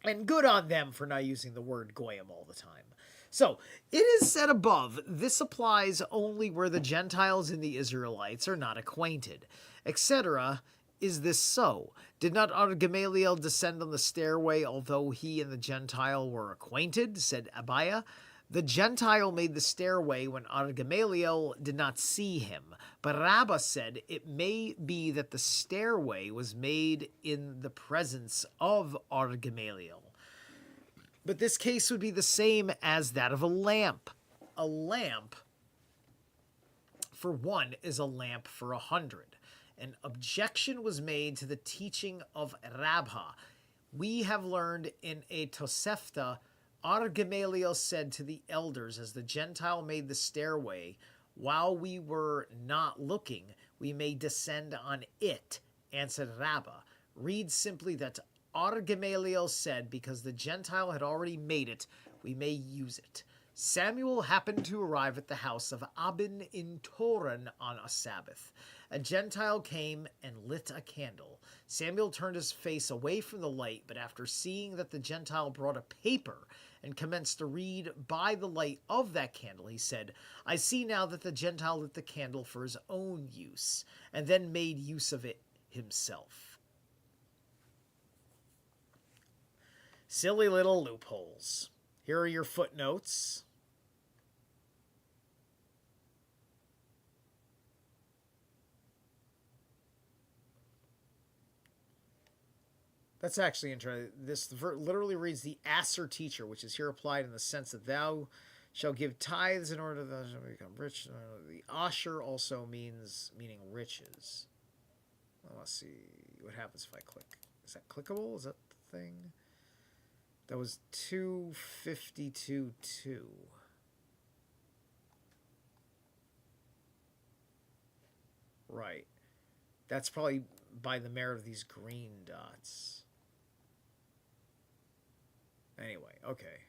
And good on them for not using the word goyim all the time. So, it is said above, this applies only where the Gentiles and the Israelites are not acquainted, etc. Is this so? Did not Gamaliel descend on the stairway although he and the Gentile were acquainted? Said Abiah. The Gentile made the stairway when Gamaliel did not see him. But Rabbah said it may be that the stairway was made in the presence of Gamaliel. But this case would be the same as that of a lamp. A lamp, for one, is a lamp for 100. An objection was made to the teaching of Rabbah. We have learned in a Tosefta, Gamaliel said to the elders, as the Gentile made the stairway, while we were not looking, we may descend on it, answered Rabbah. Read simply that Gamaliel said, because the Gentile had already made it, we may use it. Samuel happened to arrive at the house of Abin in Toran on a Sabbath. A Gentile came and lit a candle. Samuel turned his face away from the light, but after seeing that the Gentile brought a paper and commenced to read by the light of that candle, he said, I see now that the Gentile lit the candle for his own use, and then made use of it himself. Silly little loopholes. Here are your footnotes. That's actually interesting. This literally reads the Aser teacher, which is here applied in the sense that thou shalt give tithes in order that thou shalt become rich. The Asher also meaning riches. Well, let's see what happens if I click. Is that clickable? Is that the thing? That was 252.2. Right. That's probably by the merit of these green dots. Anyway, okay.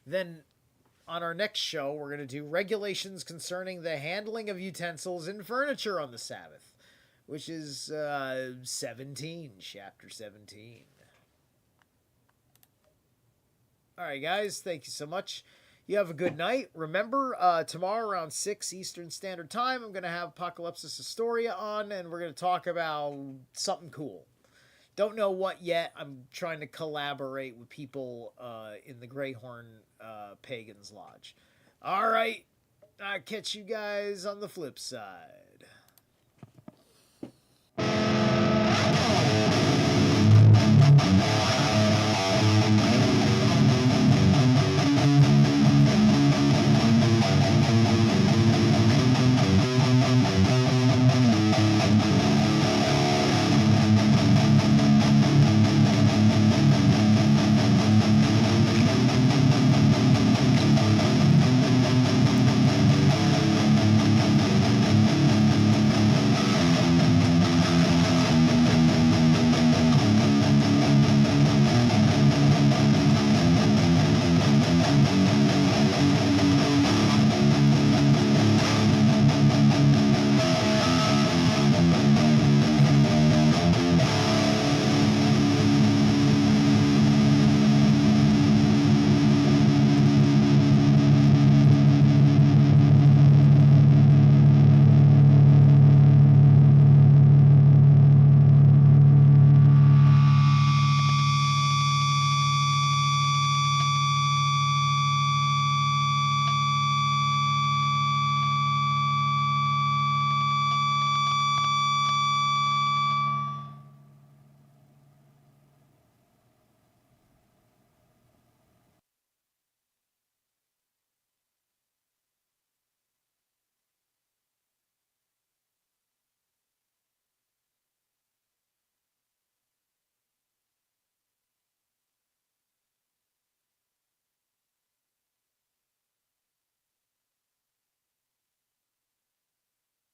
Then on our next show, we're going to do regulations concerning the handling of utensils and furniture on the Sabbath, which is 17, chapter 17. All right, guys, thank you so much. You have a good night. Remember, tomorrow around 6 Eastern Standard Time, I'm going to have Apocalypsis Astoria on, and we're going to talk about something cool. Don't know what yet. I'm trying to collaborate with people in the Greyhorn Pagans Lodge. All right, I'll catch you guys on the flip side.